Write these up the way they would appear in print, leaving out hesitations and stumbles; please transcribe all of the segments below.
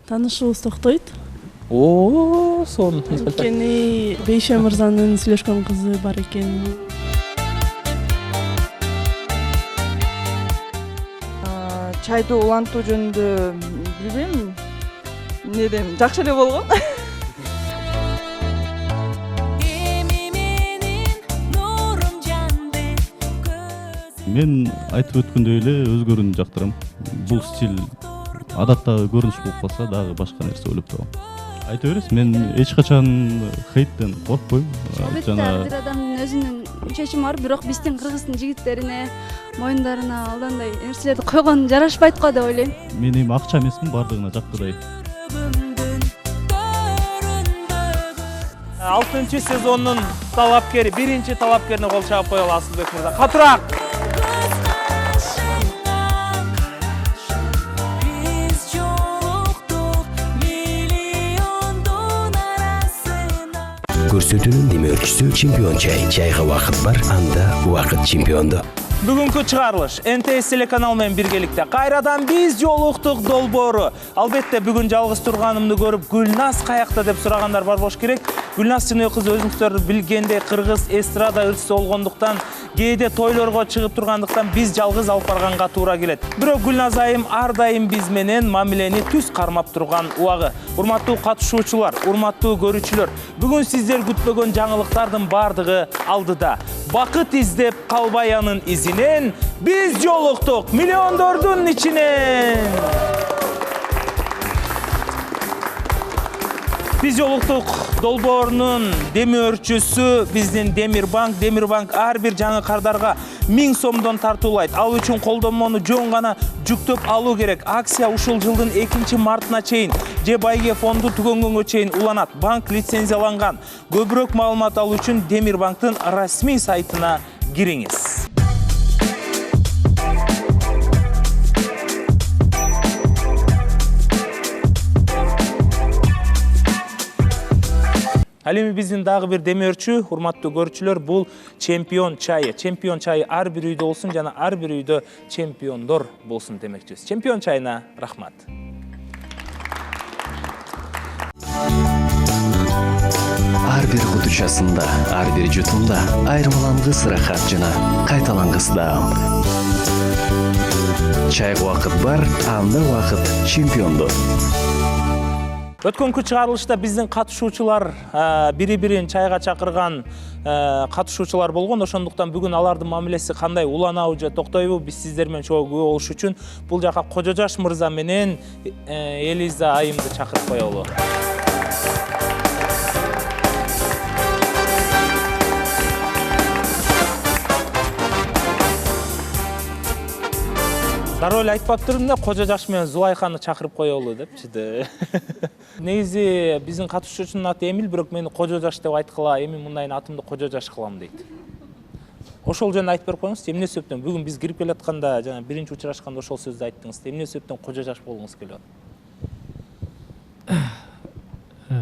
Таанышыбыз токтойт. Сонун. Анткени Бейше мырзанын сүйлөшкөн кызы бар экен. Чайды улантуу жөнүндө билбейм. Эмне жакшы эле болгон. Мен айтып өткөндөй эле өзгөрүүнү жактырам. Бул стиль адаттагы көрүнүш болуп калса дагы башка нерсе ойлоп табам. Айта бересиз, мен эч качан хейттен коркпойм. Албетте бир адамдын өзүнүн чечими бар, бирок биздин кыргыздын жигиттерине, моюндарына алдандай нерселерди койгон жарашпайт го деп ойлойм. Мен эми акча эмесмин, бардыгына жаккыдай. 6-сезондун талапкери, биринчи талапкерине кол чаап коелу Асылбек мырза. Катуураак. Көрсөтүүнүн демөөрчүсү чемпион чай. Чайга убакыт бар, анда убакыт чемпиондо. Бүгүнкү чыгарылыш НТС телеканал менен биргеликте кайрадан биз жолуктук долбоору. Албетте бүгүн жалгыз турганымды көрүп, Гүлназ каякта деп сурагандар бар болуш керек. Гүлназ Чыныбек кызы өзүңүздөр билгендей кыргыз эстрада ырчысы болгондуктан, кээде тойлорго чыгып тургандыктан биз жалгыз алып барганга туура келет. Бирок Гүлназ айым ар дайым биз менен мамилени түз кармап турган убагы. Урматтуу катышуучулар, урматтуу көрүүчүлөр, бүгүн сиздер күтпөгөн жаңылыктардын бардыгы алдыда. Бакыт издеп калбаянын изинен биз жолуктук миллиондордун ичинен. Биз жолуктук долбоорунун демөөрчүсү биздин Демирбанк. Демирбанк ар бир жаңы кардарга 1000 сомдон тартуулайт. Ал үчүн колдонмону жөн гана жүктөп алуу керек. Акция ушул жылдын 2-мартына чейин же байге фонду түгөнгөнгө чейин уланат. Банк лицензияланган. Көбүрөөк маалымат алуу үчүн Демирбанктын расмий сайтына кириңиз. Ал эми биздин дагы бир демөөрчү, урматтуу көрүүчүлөр, бул чемпион чайы. Чемпион чайы ар бир үйдө болсун жана ар бир үйдө чемпиондор болсун демекчибиз. Чемпион чайына рахмат. Ар бир кутучасында, ар бир жутумда айырмалангыс ырахат жана кайталангыс да. Чайга убакыт бар, анда убакыт чемпиондо. Өткөнкү чыгарылышта биздин катышуучулар бири-бирин чайга чакырган катышуучулар болгон. Ошондуктан бүгүн алардын мамилеси кандай, уланабы же токтойбу, биз сиздер менен чогуу күбө болуш үчүн бул жака Кожожаш мырза менен Элиза айымды чакырып коелу. Дароо эле айтпаптырмын да, Кожожаш менен Зулайханы чакырып коелу депчи. Негизи биздин катышуучунун аты Эмил, бирок мени Кожожаш деп айткыла, эми мындайын атымды Кожожаш кылам дейт. Ошол жөнүндө айтып берип коюңуз, эмне себептен бүгүн биз кирип келатканда жана биринчи учурашканда ошол сөздү айттыңыз. Эмне себептен Кожожаш болгуңуз келип атат?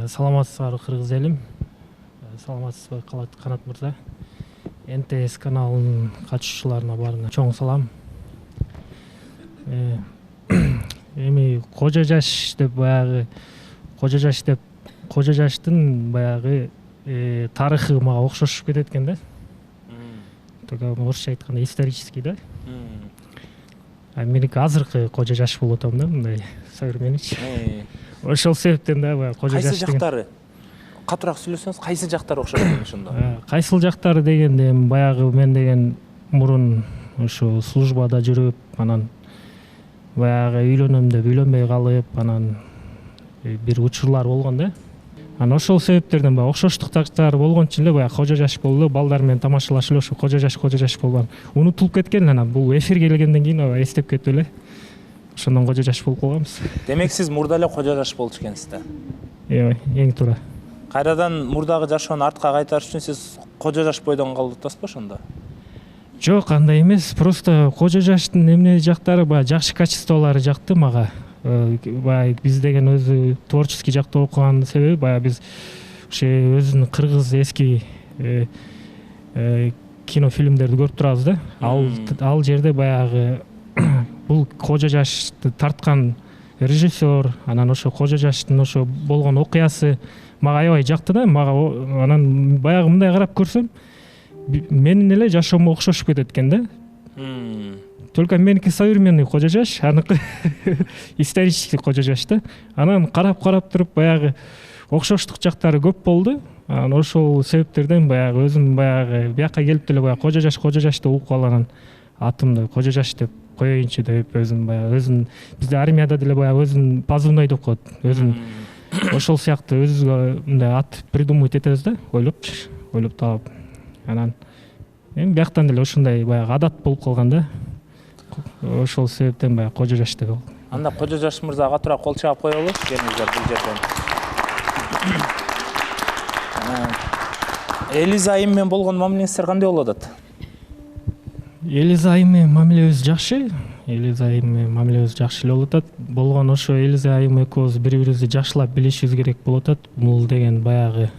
Саламатсызбы кыргыз элим. Саламатсызбы Канат мырза. НТС каналынын катышуучуларына баарына чоң салам. Эми Кожожаш деп баягы Кожожаштын баягы тарыхы мага окшошуп кетет экен да. Тога орусча айтканда исторический да. Меники азыркы Кожожаш болуп атам да, мындай современный. Ошол себептен да баягы Кожожаш. Кайсы жактары? Катуураак сүйлөсөңүз, кайсы жактары окшоп экен ошондо? Кайсыл жактары дегенде баягы мен деген мурун ошо службада жүрүп, анан баягы үйлөнөм деп үйлөнбөй калып, анан бир учурлар болгон да. Анан ошол себептерден баягы окшоштук жактары болгон үчүн эле баягы Кожожаш болду, балдар менен тамашалашып эле ошо Кожожаш болгон. Унутулуп кеткен, анан бул эфирге келгенден кийин эстеп кетип эле ошондон Кожожаш болуп калганбыз. Демек сиз мурда эле Кожожаш болчу экенсиз да? Эң туура. Кайрадан мурдагы жашоону артка кайтарыш үчүн сиз Кожожаш бойдон калып атасызбы ошондо? Жок, андай эмес. Просто Кожожаштын эмне жактары баягы жакшы качестволору жакты мага. Баягы биз деген өзү творческий жакта окуган себеби баягы биз ошо өзүнүн кыргыз эски кинофильмдерди көрүп турабыз да. Ал жерде баягы бул Кожожашты тарткан режиссер, анан ошо Кожо Жаштын ошо болгон окуясы мага аябай жакты да. Мага анан баягы мындай карап көрсөм, менин эле жашоомо окшошуп кетет экен да. Только меники современный Кожо Жаш, аныкы исторический Кожо Жаш да. Анан карап туруп баягы окшоштук жактары көп болду. Анан ошол себептерден баягы өзүм баягы бияка келип деле баягы Кожо Жаш деп угуп калган, атымды Кожо Жаш деп коеюнчу деп өзүм баягы бизде армияда деле баягы өзүн позывной деп коет. Өзүн ошол сыяктуу өзүбүзгө мындай ат придумывать этебиз да, ойлоп таап. Анан эми бияктан деле ошондой баягы адат болуп калган да. Ошол себептен баягы Кожо Жаш деп. Анда Кожо Жаш мырзага тура кол чаап коелу. Келиңиздер бул жерден. Элиза айым менен болгон мамилеңиздер кандай болуп атат? Элиза айым менен мамилебиз жакшы. Элиза айым менен мамилебиз жакшы эле болуп атат. Болгон ошо Элиза айым экөөбүз бири-бирибизди жакшылап билишибиз керек болуп атат. Бул деген баягы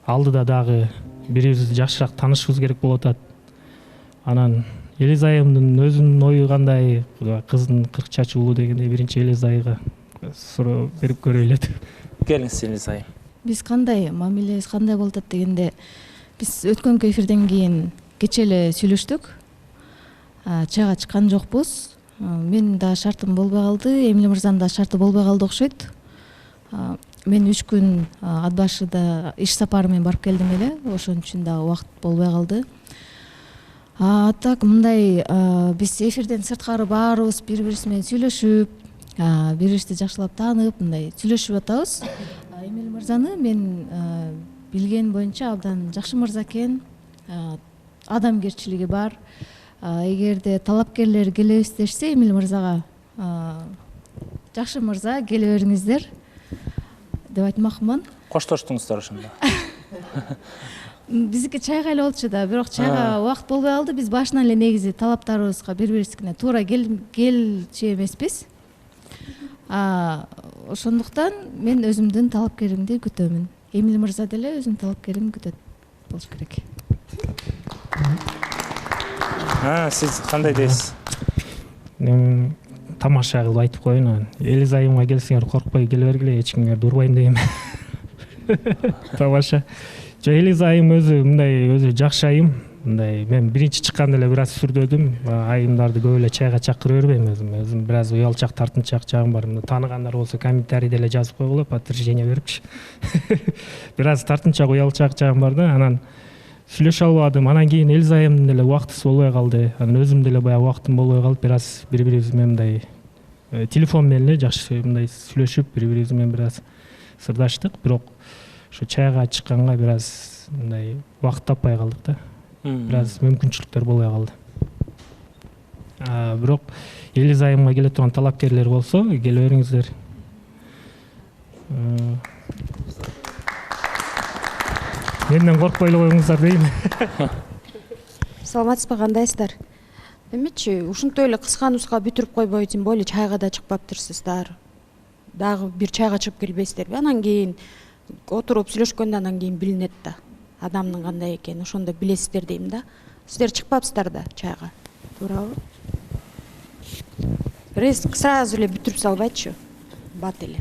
алдыда дагы бири-бирибизди жакшыраак таанышыбыз керек болуп атат. Анан Элиза айымдын өзүнүн ою кандай, кыздын 40 чачы улуу дегенде биринчи Элиза айга суроо берип көрөйлү деп. Келиңиз Элиза айым. Биз кандай мамилебиз кандай болуп атат дегенде, биз өткөнкү эфирден кийин кече эле сүйлөштүк. Чайга чыккан жокпуз. Менин да шартым болбой калды, Эмиль мырзанын да шарты болбой калды окшойт. Мен 3 күн ат башыда иш сапары менен барып келдим эле, ошон үчүн да убакыт болбой калды. Так мындай биз эфирден сырткары баарыбыз бири-бирибиз менен сүйлөшүп, бири-бирибизди жакшылап таанып, мындай сүйлөшүп атабыз. Эмиль мырзаны мен билген боюнча абдан жакшы мырза экен, адамгерчилиги бар. Эгерде талапкерлер келебиз дешсе, Эмиль мырзага жакшы мырза келе бериңиздер деп айтмакмын. Коштоштуңуздар ошондо. Биздики чайга эле болчу да, бирок чайга убакыт болбой калды. Биз башынан эле негизи талаптарыбызга бири-бирибизге туура келчү эмеспиз. Ошондуктан мен өзүмдүн талапкеримди күтөмүн. Эмиль мырза деле өзүнүн талапкерин күтөт болуш керек. Сиз кандай дейсиз? Тамаша кылып айтып коеюн. Элиза айымга келсеңер коркпой келе бергиле, эч кимге урбайм дейм. Тамаша. Элиза айым өзү жакшы айым. Мындай мен биринчи чыкканда эле бир аз сүрдөдүм. Айымдарды көп эле чайга чакыра бербейм өзүм бир аз уялчак, тартынчаак жагым бар. Тааныгандар болсо комментарийде эле жазып койгула, подтверждение берипчи. Бир аз тартынчаак, уялчак жагым бар да. Анан сүйлөшө албадым. Анан кийин Элиза айымдын эле убактысы болбой калды. Анан өзүм деле баягы убактым болбой калып, бир аз бири-бирибиз менен мындай телефон менен эле жакшы мындай сүйлөшүп, бири-бирибиз менен бир аз сырдаштык. Бирок ошо чайга чыкканга бир аз мындай убакыт таппай калдык да. Бир аз мүмкүнчүлүктөр болбой калды. Бирок Элиза айымга келе турган талапкерлер болсо, келе бериңиздер. Менден коркпой эле коюңуздар дейм. Саламатсызбы, кандайсыздар? Эмечи, ушунтой эле кыска нуска бүтүрүп койбой десем эле чайга да чыкпаптырсыздар. Дагы бир чайга чыгып келбейсиздерби? Анан кийин отуруп сүйлөшкөндөн анан кийин билинет да. Адамдын кандай экенин ошондо билесиздер дейм да. Сиздер чыкпапсыздар да чайга. Туурабы? Сразу эле бүтүрүп салбайчы. Бат эле.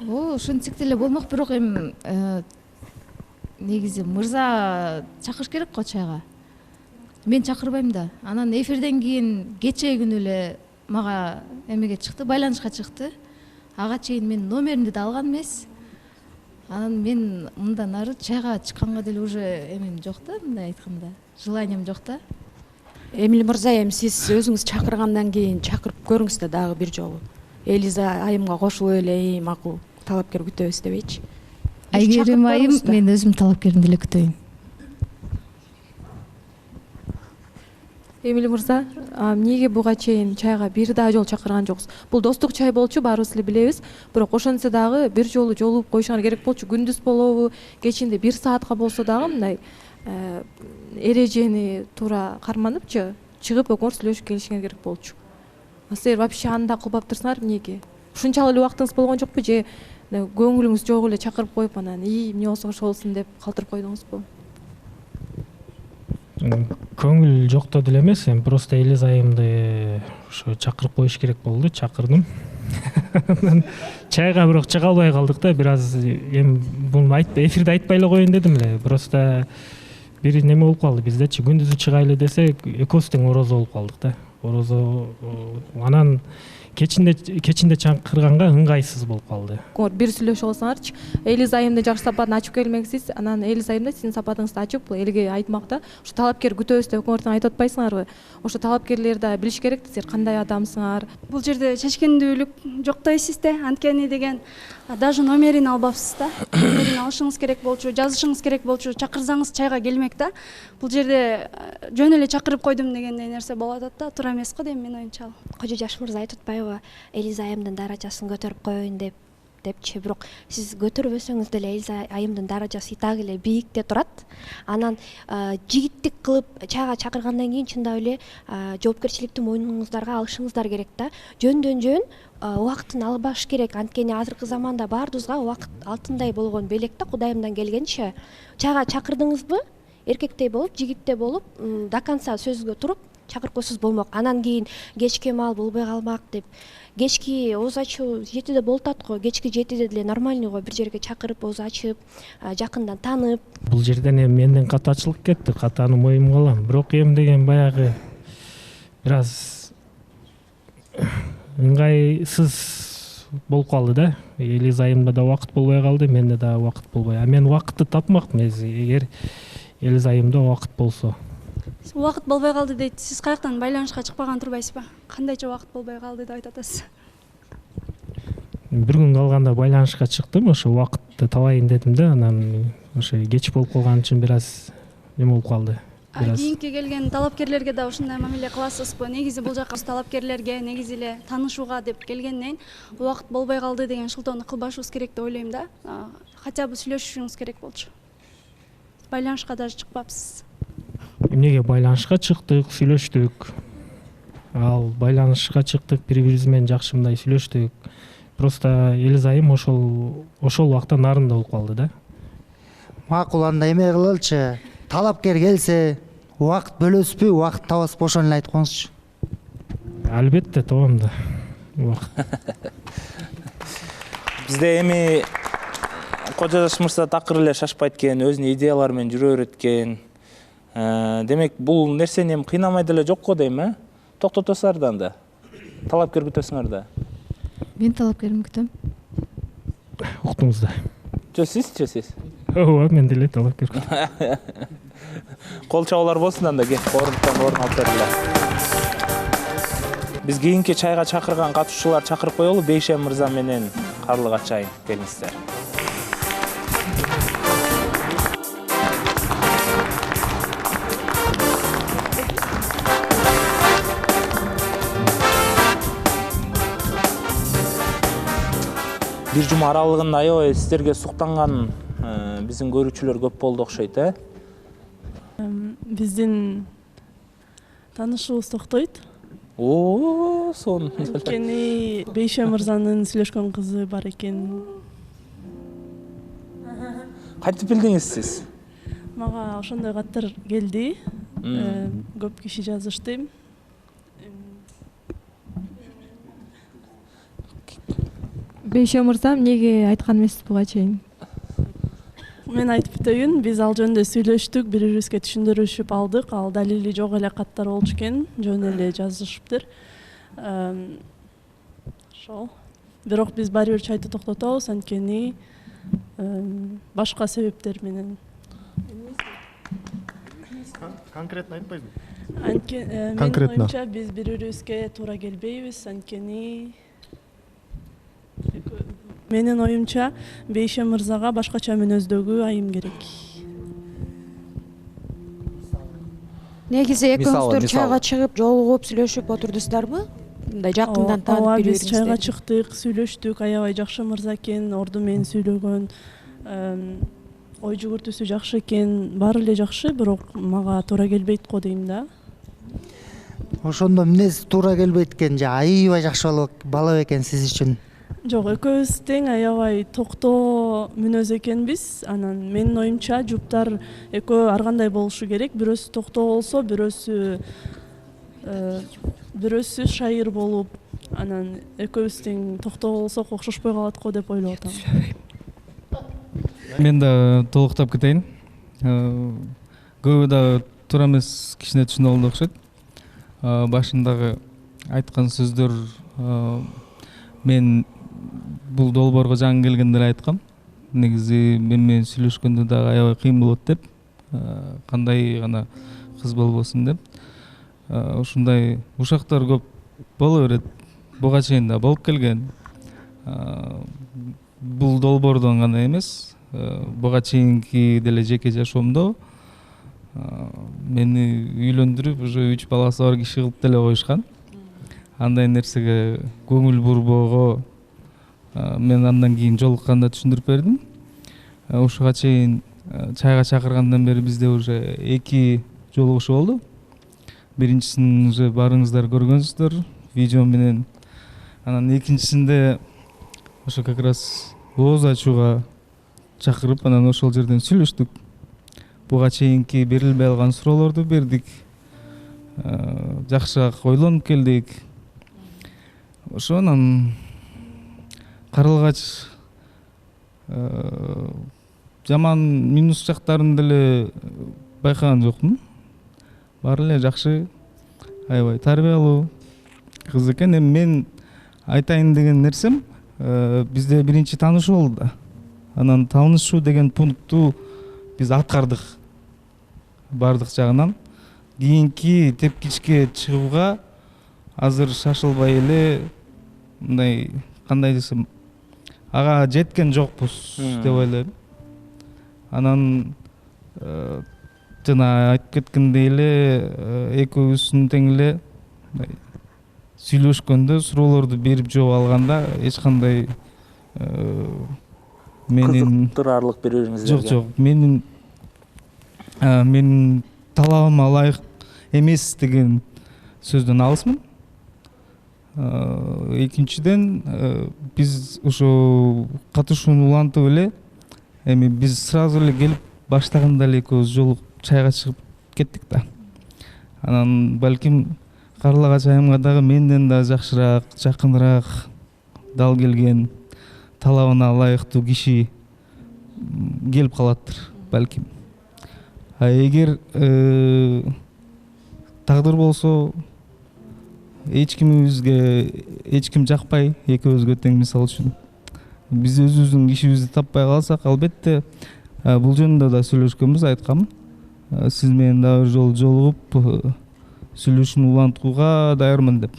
Ошентип деле болмок, бирок эми негизи мырза чакырыш керек го чайга. Мен чакырбайм да. Анан эфирден кийин кечээ күнү эле мага эмеге чыкты, байланышка чыкты. Ага чейин мен номериңди да алган эмес. Анан мен мындан ары чайга чыкканга деле уже эмем жок да, мындай айтканда. Желанием жок да. Эмиль мырза, эми сиз өзүңүз чакыргандан кийин чакырып көрүңүз да дагы бир жолу. Элиза айымга кошулуп эле макул талапкер күтөбүз дебейчи. Айгерим айым, мен өзүм талапкеримди эле күтөйүн. Эмиль мырза, эмнеге буга чейин чайга бир дагы жолу чакырган жоксуз? Бул достук чай болчу, баарыбыз эле билебиз. Бирок ошентсе дагы бир жолу жолугуп коюшуңар керек болчу. Күндүз болобу, кечинде 1 саатка болсо дагы мындай эрежени туура карманыпчы, чыгып өкмөр сүйлөшүп келишиңер керек болчу. Силер вообще анда кылбаптырсыңар эмнеге? Ушунчалык эле убактыңыз болгон жокпу же көңүлүңүз жок эле чакырып коюп анан эмне болсо ошо болсун деп калтырып койдуңузбу? көңүл жокто деле эмес, эми просто Элиз айымды ошо чакырып коюш керек болду, чакырдым. Чайга бирок чыга албай калдык да, бир аз эми буну эфирде айтпай эле коеюн дедим эле. Просто бир неме болуп калды биздечи, күндүзү чыгайлы десек, экөөбүз тең орозо болуп калдык да. Орозо анан кечинде чакырганга ыңгайсыз болуп калды. Бир сүйлөшүп алсаңарчы, Элиз айымдын жакшы сапатын ачып келмексиз, анан Элиз айым да сиздин сапатыңызды ачып элге айтмак да. Ошо талапкер күтөбүз деп көңөртөн айтып атпайсыңарбы? Ошо талапкерлер да билиш керек, силер кандай адамсыңар. Бул жерде чечкиндүүлүк жок дейсиз да, анткени деген даже номерин албапсыз да. Номерин алышыңыз керек болчу, жазышыңыз керек болчу, чакырсаңыз чайга келмек да. Бул жерде жөн эле чакырып койдум дегендей нерсе болуп атат да, туура эмес го дейм мен оюмча. Кожо Жаш мырза айтып атпайбы, Элиз айымдын даражасын көтөрүп коеюн депчи, бирок сиз көтөрбөсөңүз деле Элиз айымдын даражасы так эле бийикте турат. Анан жигиттик кылып чайга чакыргандан кийин чындап эле жоопкерчиликти мойнуңуздарга алышыңыздар керек да. Жөндөн жөн убактын албаш керек, анткени азыркы заманда баарыбызга убакыт алтындай болгон белек да, Кудайымдан келгенче. Чайга чакырдыңызбы, эркектей болуп, жигиттей болуп, до конца сөзгө туруп чакыркусуз болмок. Анан кийин кечки маал болбой калмак деп. Кечки ооз ачуу 7де болуп атат го. Кечки 7де деле нормальный го, бир жерге чакырып ооз ачып, жакындан танып. Бул жерден эми менден катачылык кетти, катаны моюмга алам. Бирок эми деген баягы бир аз ыңгайсыз болуп калды да. Элиз айымда да убакыт болбой калды, менде да убакыт болбой. А мен убакытты тапмакмын, эгер Элиз айымда убакыт болсо. Убакыт болбой калды дейт. Сиз каяктан байланышка чыкпаган турбайсызбы? Кандайча убакыт болбой калды деп айтып атасыз. Бир күн калганда байланышка чыктым, ошо убакытты табайын дедим да, анан ошо кеч болуп калган үчүн бир аз неме болуп калды. Кийинки келген талапкерлерге да ушундай мамиле кыласызбы? Негизи бул жакка талапкерлерге негизи эле таанышууга деп келгенден убакыт болбой калды деген шылтоону кылбашыбыз керек деп ойлойм да. Хотя бы сүйлөшүшүңүз керек болчу. Байланышка даже чыкпапсыз. Эмнеге байланышка чыктык, сүйлөштүк. Ал байланышка чыктык, бири-бирибиз менен жакшы мындай сүйлөштүк. Просто Элиз айым ошол убакта нарында болуп калды да. Макул, анда эме кылалычы. Талапкер келсе, убакыт бөлөсүзбү, убакыт табасызбы, ошону эле айтып коюңузчу. Албетте табам да. Бизде эми Кожо Жаш мырза такыр эле шашпайт экен, өзүнүн идеялары менен жүрө берет экен. Демек бул нерсени эми кыйнамай деле жок го дейм, токтотосуңар да анда. Талапкер күтөсүңөр да. Мен талапкерим күтөм. Уктуңуз да. Сиз. Ооба, мен деле талапкер күтөм. Кол чабуулар болсун анда, орун алып бергиле. Биз кийинки чайга чакырган катышуулар чакырып коелу, Бейшем мырза менен Карлык Ачайын, келиңиздер. Бир жума аралыгында аябай сиздерге суктанган биздин көрүүчүлөр көп болду окшойт, Биздин таанышуубуз токтойт. Сон. Анткени Бейшем мырзанын сүйлөшкөн кызы бар экен. Кантип билдиңиз сиз? Мага ошондой каттар келди. Көп киши жазышты. Бейшем мырза эмнеге айткан эмессиз буга чейин? Мен айтып өтөйүн, биз ал жөнүндө сүйлөштүк, бири-бирибизге түшүндүрүшүп алдык. Ал далили жок эле каттар болчу экен, жөн эле жазышыптыр. Ошол. Бирок биз баары бир чайды токтотобуз, анткени башка себептер менен. Конкретно айтпайсызбы? Менин оюмча биз бири-бирибизге туура келбейбиз, анткени менин оюмча Бейшем мырзага башкача мүнөздөгү айым керек. Негизи экөөңүздөр чайга чыгып, жолугуп, сүйлөшүп отурдуңуздарбы? Мындай жакындан таанып бири-бирибизди. Биз чайга чыктык, сүйлөштүк, аябай жакшы мырза экен, орду менен сүйлөгөн, ой жүгүртүүсү жакшы экен, баары эле жакшы, бирок мага туура келбейт го дейм да. Ошондо эмнеси туура келбейт экен, же аябай жакшы бала экен сиз үчүн? Жок, экөөбүз тең аябай токтоо мүнөз экенбиз. Анан менин оюмча жуптар экөө ар кандай болушу керек. Бирөөсү токтоо болсо, бирөөсү шайыр болуп, анан экөөбүз тең токтоо болсок окшошпой калат го деп ойлоп атам. Мен да толуктап кетейин. Көбү да туура эмес кичине түшүнүп алды окшойт. Башындагы айткан сөздөр мен бул долбоорго жаңы келгенде эле айткам. Негизи мен менен сүйлөшкөндө дагы аябай кыйын болот деп, кандай гана кыз болбосун деп. Ушундай ушактар көп боло берет. Буга чейин да болуп келген. Бул долбоордон гана эмес, буга чейинки деле жеке жашоомдо мени үйлөндүрүп, уже 3 баласы бар киши кылып деле коюшкан. Андай нерсеге көңүл бурбоого мен андан кийин жолукканда түшүндүрүп бердим. Ушуга чейин чайга чакыргандан бери бизде уже 2 жолугушуу болду. Биринчисин уже барыңыздар көргөнсүздөр видео менен. Анан экинчисинде ошо как раз ооз ачууга чакырып, анан ошол жерден сүйлөштүк. Буга чейинки берилбей алган суроолорду бердик. Жакшыраак ойлонуп келдик. Ошонан каралгач жаман минус жактарын деле байкаган жокмун. Баары эле жакшы, аябай тарбиялуу кыз экен. Эми мен айтайын деген нерсем, бизде биринчи таанышуу болду да. Анан таанышуу деген пунктту биз аткардык бардык жагынан. Кийинки тепкичке чыгууга азыр шашылбай эле, мындай кандай десем, ага жеткен жокпуз деп ойлойм. Анан жана айтып кеткендей эле экөөбүздүн тең эле сүйлөшкөндө, суроолорду берип жооп алганда эч кандай менин кызыктырарлык бири-бириңиздерге. Жок, менин талабыма ылайык эмес деген сөздөн алысмын. Экинчиден биз ошо катышууну улантып эле, эми биз сразу эле келип баштаганда эле экөөбүз жолугуп чайга чыгып кеттик да. Анан балким Карлагач айымга дагы менден да жакшыраак, жакыныраак, дал келген, талабына ылайыктуу киши келип калаттыр балким. Эгер тагдыр болсо, эч ким жакпай, экөөбүзгө тең, мисалы үчүн биз өзүбүздүн кишибизди таппай калсак, албетте бул жөнүндө да сүйлөшкөнбүз, айткам. Сиз менен дагы бир жолу жолугуп сүйлөшүүнү улантууга даярмын деп.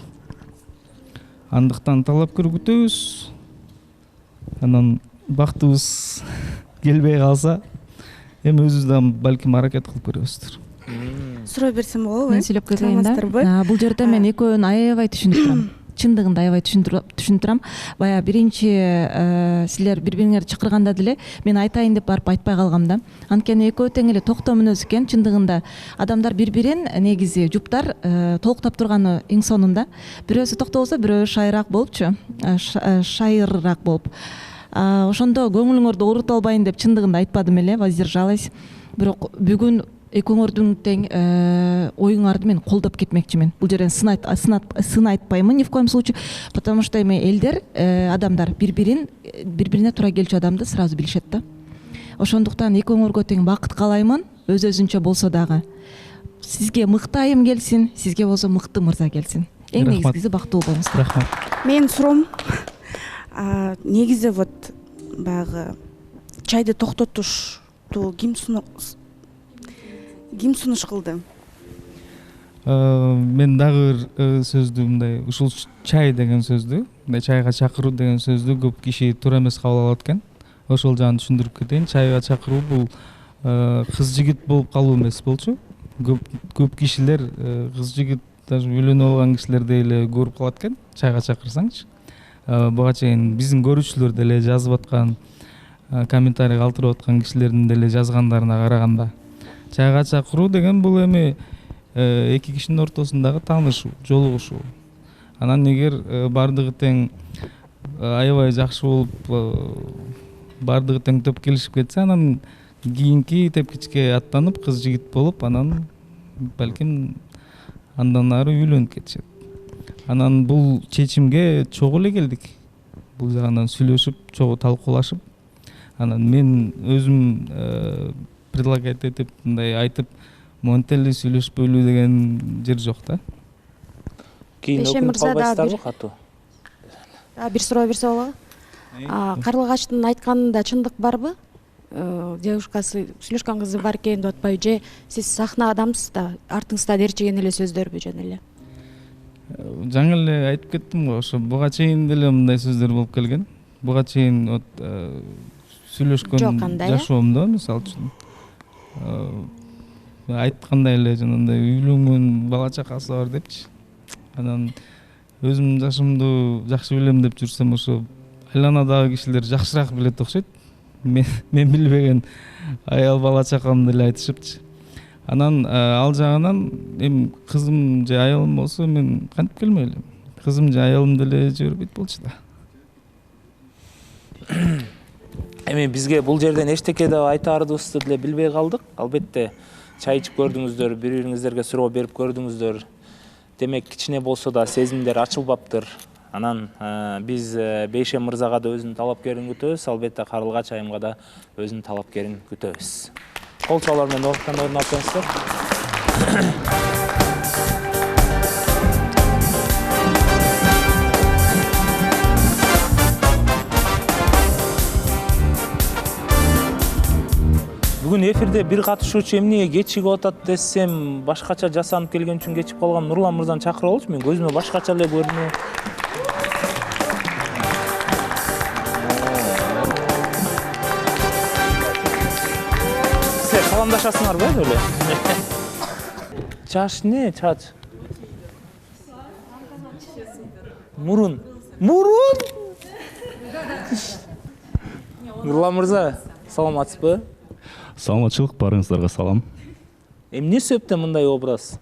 Андыктан талапкер күтөбүз. Анан бактыбыз келбей калса, эми өзүбүз да балким аракет кылып көрөбүздүр. Суроо берсем болобу? Мен сүйлөп кетейин да. Бул жерде мен экөөнү аябай түшүнүп турам. Чындыгында аябай түшүнүп турам. Бая биринчи силер бири-бириңерди чакырганда деле мен айтайын деп барып айтпай калгам да. Анткени экөө тең эле токтоо мүнөз экен. Чындыгында адамдар бири-бирин, негизи жуптар толуктап турганы эң сонунда. Бирөөсү токтоо болсо, бирөө шайыраак болупчу, шайырраак болуп. Ошондо көңүлүңөрдү оорута албайын деп чындыгында айтпадым эле, воздержалась. Бирок бүгүн экөөңөрдүн тең оюңарды мен колдоп кетмекчимин. Бул жерден сын айтпаймын ни в коем случае, потому что эми элдер, адамдар бири-бирине туура келчү адамды сразу билишет да. Ошондуктан экөөңөргө тең бакыт каалаймын, өз-өзүнчө болсо дагы. Сизге мыкты айым келсин, сизге болсо мыкты мырза келсин. Эң негизгиси бактылуу болуңуздар. Рахмат. Менин суроом негизи вот баягы чайды токтотушту ким сунуш кылды? Мен дагы бир сөздү, мындай ушул чай деген сөздү, мындай чайга чакыруу деген сөздү көп киши туура эмес кабыл алат экен. Ошол жагын түшүндүрүп кетейин. Чайга чакыруу бул кыз жигит болуп калуу эмес болчу. Көп кишилер кыз жигит, даже үйлөнүп алган кишилерди эле көрүп калат экен, чайга чакырсаңчы. Буга чейин биздин көрүүчүлөр деле жазып аткан, комментарий калтырып аткан кишилердин деле жазгандарына караганда, чайга чакыруу деген бул эми эки кишинин ортосундагы таанышуу, жолугушуу. Анан эгер бардыгы тең аябай жакшы болуп баардыгы теңдеп келишип кетсе, анан кийинки тепкичке аттанып кыз жигит болуп, анан балким андан ары үйлөнүп кетишет. Анан бул чечимге чогуу эле келдик. Бул жагынан сүйлөшүп, чогуу талкуулашып, анан мен өзүм предлагать этип, мындай айтып, монтелли сүйлөшпөйлүү деген жер жок да. Кийин өкүнүп калбайсыздарбы катуу? Бир суроо берсе болобу? Карлыгачтын айтканында чындык барбы? Девушкасы сүйлөшкөн кызы бар экен деп атпайбы, же сиз сахна адамсыз да, артыңызда ээрчиген эле сөздөрбү жөн эле? Жаңы эле айтып кеттим го, ошо буга чейин деле мындай сөздөр болуп келген. Буга чейин сүйлөшкөн жашоомдо, мисалы үчүн айткандай эле жанагындай үйлөнгөн бала чакасы бар депчи. Анан өзүм жашымды жакшы билем деп жүрсөм, ошо айланадагы кишилер жакшыраак билет окшойт. Мен билбеген аял бала чакамды эле айтышыпчы. Анан ал жагынан эми кызым же аялым болсо мен кантип келмей элем. Кызым же аялым деле жибербейт болчу да. Эми бизге бул жерден эчтеке деп айтаарыбызды деле билбей калдык. Албетте чай ичип көрдүңүздөр, бири-бириңиздерге суроо берип көрдүңүздөр. Демек кичине болсо да сезимдер ачылбаптыр. Анан биз Бейшем мырзага да өзүнүн талапкерин күтөбүз, албетте Карлыгач айымга да өзүнүн талапкерин күтөбүз. Кол соолор менен ордуктан орун алып коюңуздар. Бүгүн эфирде бир катышуучу эмнеге кечигип атат десем, башкача жасанып келген үчүн кечип калган Нурлан мырзаны чакырып алчу. Мен көзүмө башкача эле көрүнүп. Силер саламдашасыңарбы эле? Чач не? Чач. Мурун. Мурун? Нурлан мырза, саламатсызбы? Саламатчылык, барыңыздарга салам. Эмне себептен мындай образ?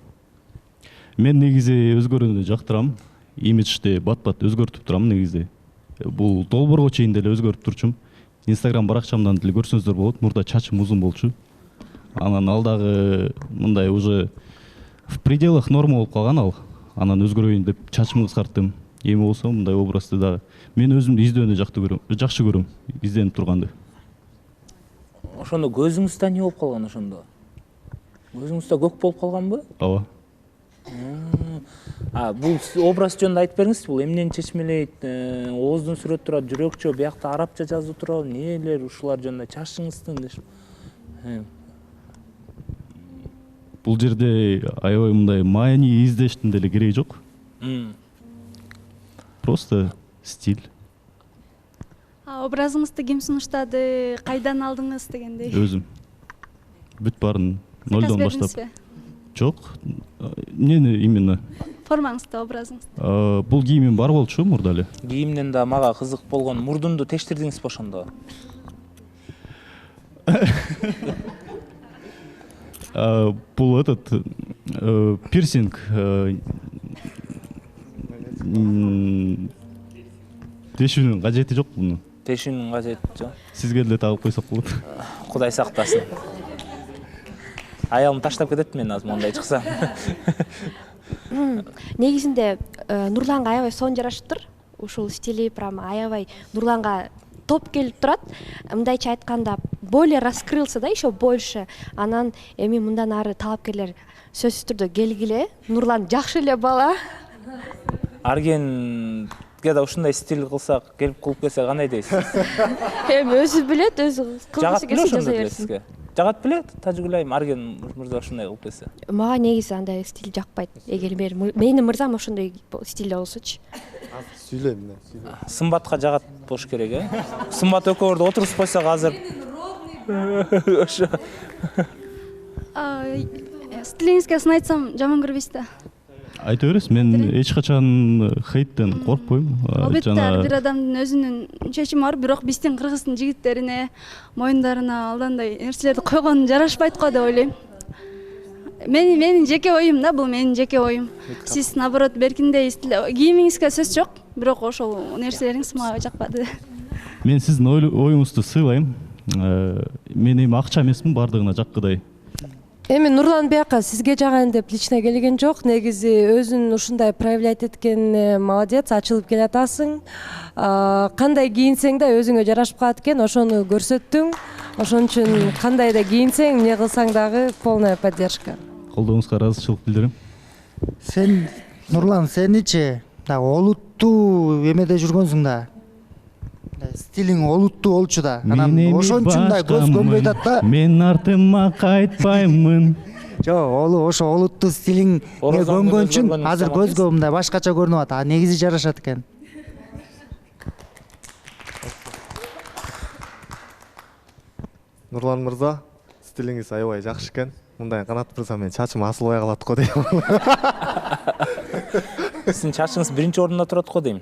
Мен негизи өзгөрүүнү жактырам. Имиджди бат-бат өзгөртүп турам негизи. Бул долбоорго чейин деле өзгөрүп турчум. Instagram баракчамдан деле көрсөңүздөр болот. Мурда чачым узун болчу. Анан ал дагы мындай уже в пределах норма болуп калган ал. Анан өзгөрөйүн деп чачымды кыскарттым. Эми болсо мындай образды дагы мен өзүмдү издөөндү жакшы көрөм, изденип турганды. Ошондо көзүңүздө эмне болуп калган ошондо? Көзүңүздө көк болуп калганбы? Ооба. Бул образ жөнүндө айтып бериңизчи, бул эмнени чечмелейт? Ооздун сүрөтү турат, жүрөкчө, биякта арабча жазуу турат, эмнелер ушулар жөнүндө чачыңыздын дешип. Бул жерде аябай мындай маани издештин деле кереги жок. Просто стиль. Образыңызды ким сунуштады, кайдан алдыңыз дегендей? Өзүм. Бүт баарын нолдон баштап. Жок. Эмнени именно? Формаңызды, образыңызды. Бул кийимим бар болчу мурда эле. Кийимден да мага кызык болгон, мурдумду тештирдиңизби ошондо? Бул этот пирсинг тешүүнүн кажети жок муну. Тешүүнүн кажети жок. Сизге деле тагып койсок болот. Кудай сактасын. Аялым таштап кетет мен азыр мондай чыксам. Негизинде Нурланга аябай сонун жарашыптыр. Ушул стили прям аябай Нурланга топ келип турат. Мындайча айтканда, более раскрылся, да, еще больше. Анан эми мындан ары талапкерлер сөзсүз түрдө келгиле. Нурлан жакшы эле бала. Аргенге да ушундай стиль кылсак, келип кылып келсе кандай дейсиз? Эми өзү билет, өзү кылгысы келсе жаза берсин. Жагат белет, Тажигулайым, Арген мырза ушундай кылып келсе. Мага негизи андай стиль жакпайт. Эгер менин мырзам ошондой стилде болсочу. Сүйлө эмне? Сымбатка жагат болуш керек, э? Сымбат экөөбүздү отургузуп койсок азыр. Ошо. Стилиңизге сын айтсам жаман көрбөйсүз да? Айта бересиз, мен эч качан хейттен коркпойм. Албетте, ар бир адамдын өзүнүн чечими бар, бирок биздин кыргыздын жигиттерине, моюндарына алдандай нерселерди койгон жарашпайт го деп ойлойм. Менин жеке оюм да, бул менин жеке оюм. Сиз наоборот беркиндей кийимиңизге сөз жок, бирок ошол нерселериңиз мага жакпады. Мен сиздин оюңузду сыйлайм. Мен эми акча эмесмин, бардыгына жаккыдай. Эми Нурлан бияка сизге жагайын деп лично келген жок. Негизи өзүн ушундай проявлять эткен молодец, ачылып келатасың. Кандай кийинсең да өзүңө жарашып калат экен, ошону көрсөттүң. Ошон үчүн кандай да кийинсең, эмне кылсаң дагы полная поддержка. Колдооңузга ыраазычылык билдирем. Сен, Нурлан, сеничи олуттуу эмеде жүргөнсүң да. Стилиң олуттуу болчу да. Анан ошон үчүн да көз көнбөй атат да. Мен артыма кайтпаймын. Жок, ошо олуттуу стилиң көнгөн үчүн азыр көзгө мындай башкача көрүнүп атат. Негизи жарашат экен. Нурлан мырза, стилиңиз аябай жакшы экен. Мындай канат мырза, мен чачым асылбай калат го дейм. Сиздин чачыңыз биринчи орунда турат го дейм.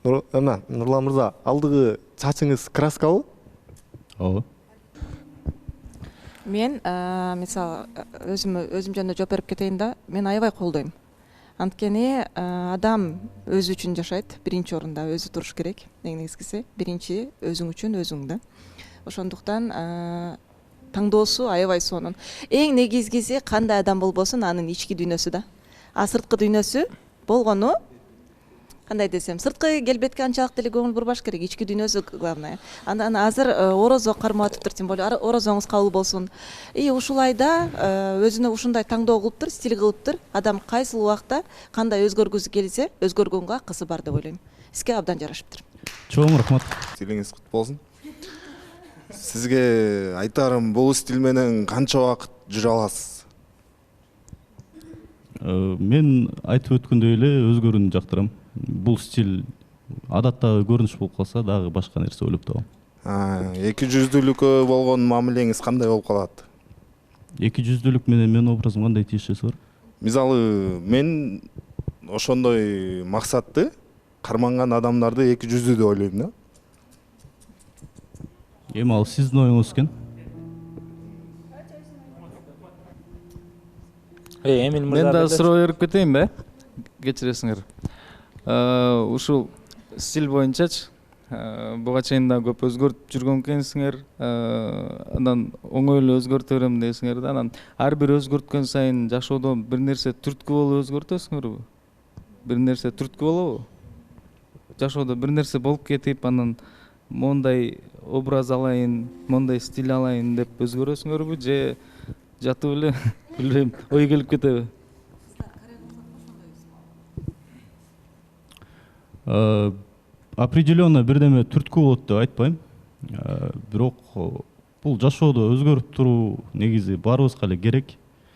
Нурлан мырза, алдыгы чачыңыз краскабы? Ооба. Мен мисалы өзүм жөнүндө жооп берип кетейин да, мен аябай колдойм. Анткени адам өзү үчүн жашайт, биринчи орунда өзү туруш керек. Эң негизгиси биринчи өзүң үчүн өзүң да. Ошондуктан таңдоосу аябай сонун. Эң негизгиси кандай адам болбосун, анын ички дүйнөсү да. Сырткы дүйнөсү болгону кандай десем, сырткы келбетке анчалык деле көңүл бурбаш керек, ички дүйнөсү главное. Андан азыр орозо кармап атыптыр, тем более орозоңуз кабыл болсун. Ушулай да өзүнө ушундай таңдоо кылыптыр, стиль кылыптыр. Адам кайсыл убакта кандай өзгөргүсү келсе, өзгөргөнгө акысы бар деп ойлойм. Сизге абдан жарашыптыр. Чоң рахмат. Стилиңиз кут болсун. Сизге айтарым, бул стиль менен канча убакыт жүрө аласыз? Мен айтып өткөндөй эле өзгөрүүнү жактырам. Бул стиль адаттагы көрүнүш болуп калса, дагы башка нерсе ойлоп табам. Эки жүздүүлүккө болгон мамилеңиз кандай болуп калат? Эки жүздүүлүк менен менин образым кандай тиешеси бар? Мисалы, мен ошондой максатты карманган адамдарды эки жүздүү деп ойлойм да. Эми ал сиздин оюңуз экен. Мен да суроо берип кетейин бе? Кечиресиңер. Ушул стиль боюнчачы буга чейин да көп өзгөртүп жүргөн экенсиңер. Анан оңой эле өзгөртө берем дейсиңер да. Анан ар бир өзгөрткөн сайын жашоодо бир нерсе түрткү болуп өзгөртөсүңөрбү? Бир нерсе түрткү болобу? Жашоодо бир нерсе болуп кетип, анан мондай образ алайын, мондай стиль алайын деп өзгөрөсүңөрбү же жатып эле билбейм, ой келип кетеби? Определенно бирдеме түрткү болот деп айтпайм. Бирок бул жашоодо өзгөрүп туруу негизи баарыбызга эле керек.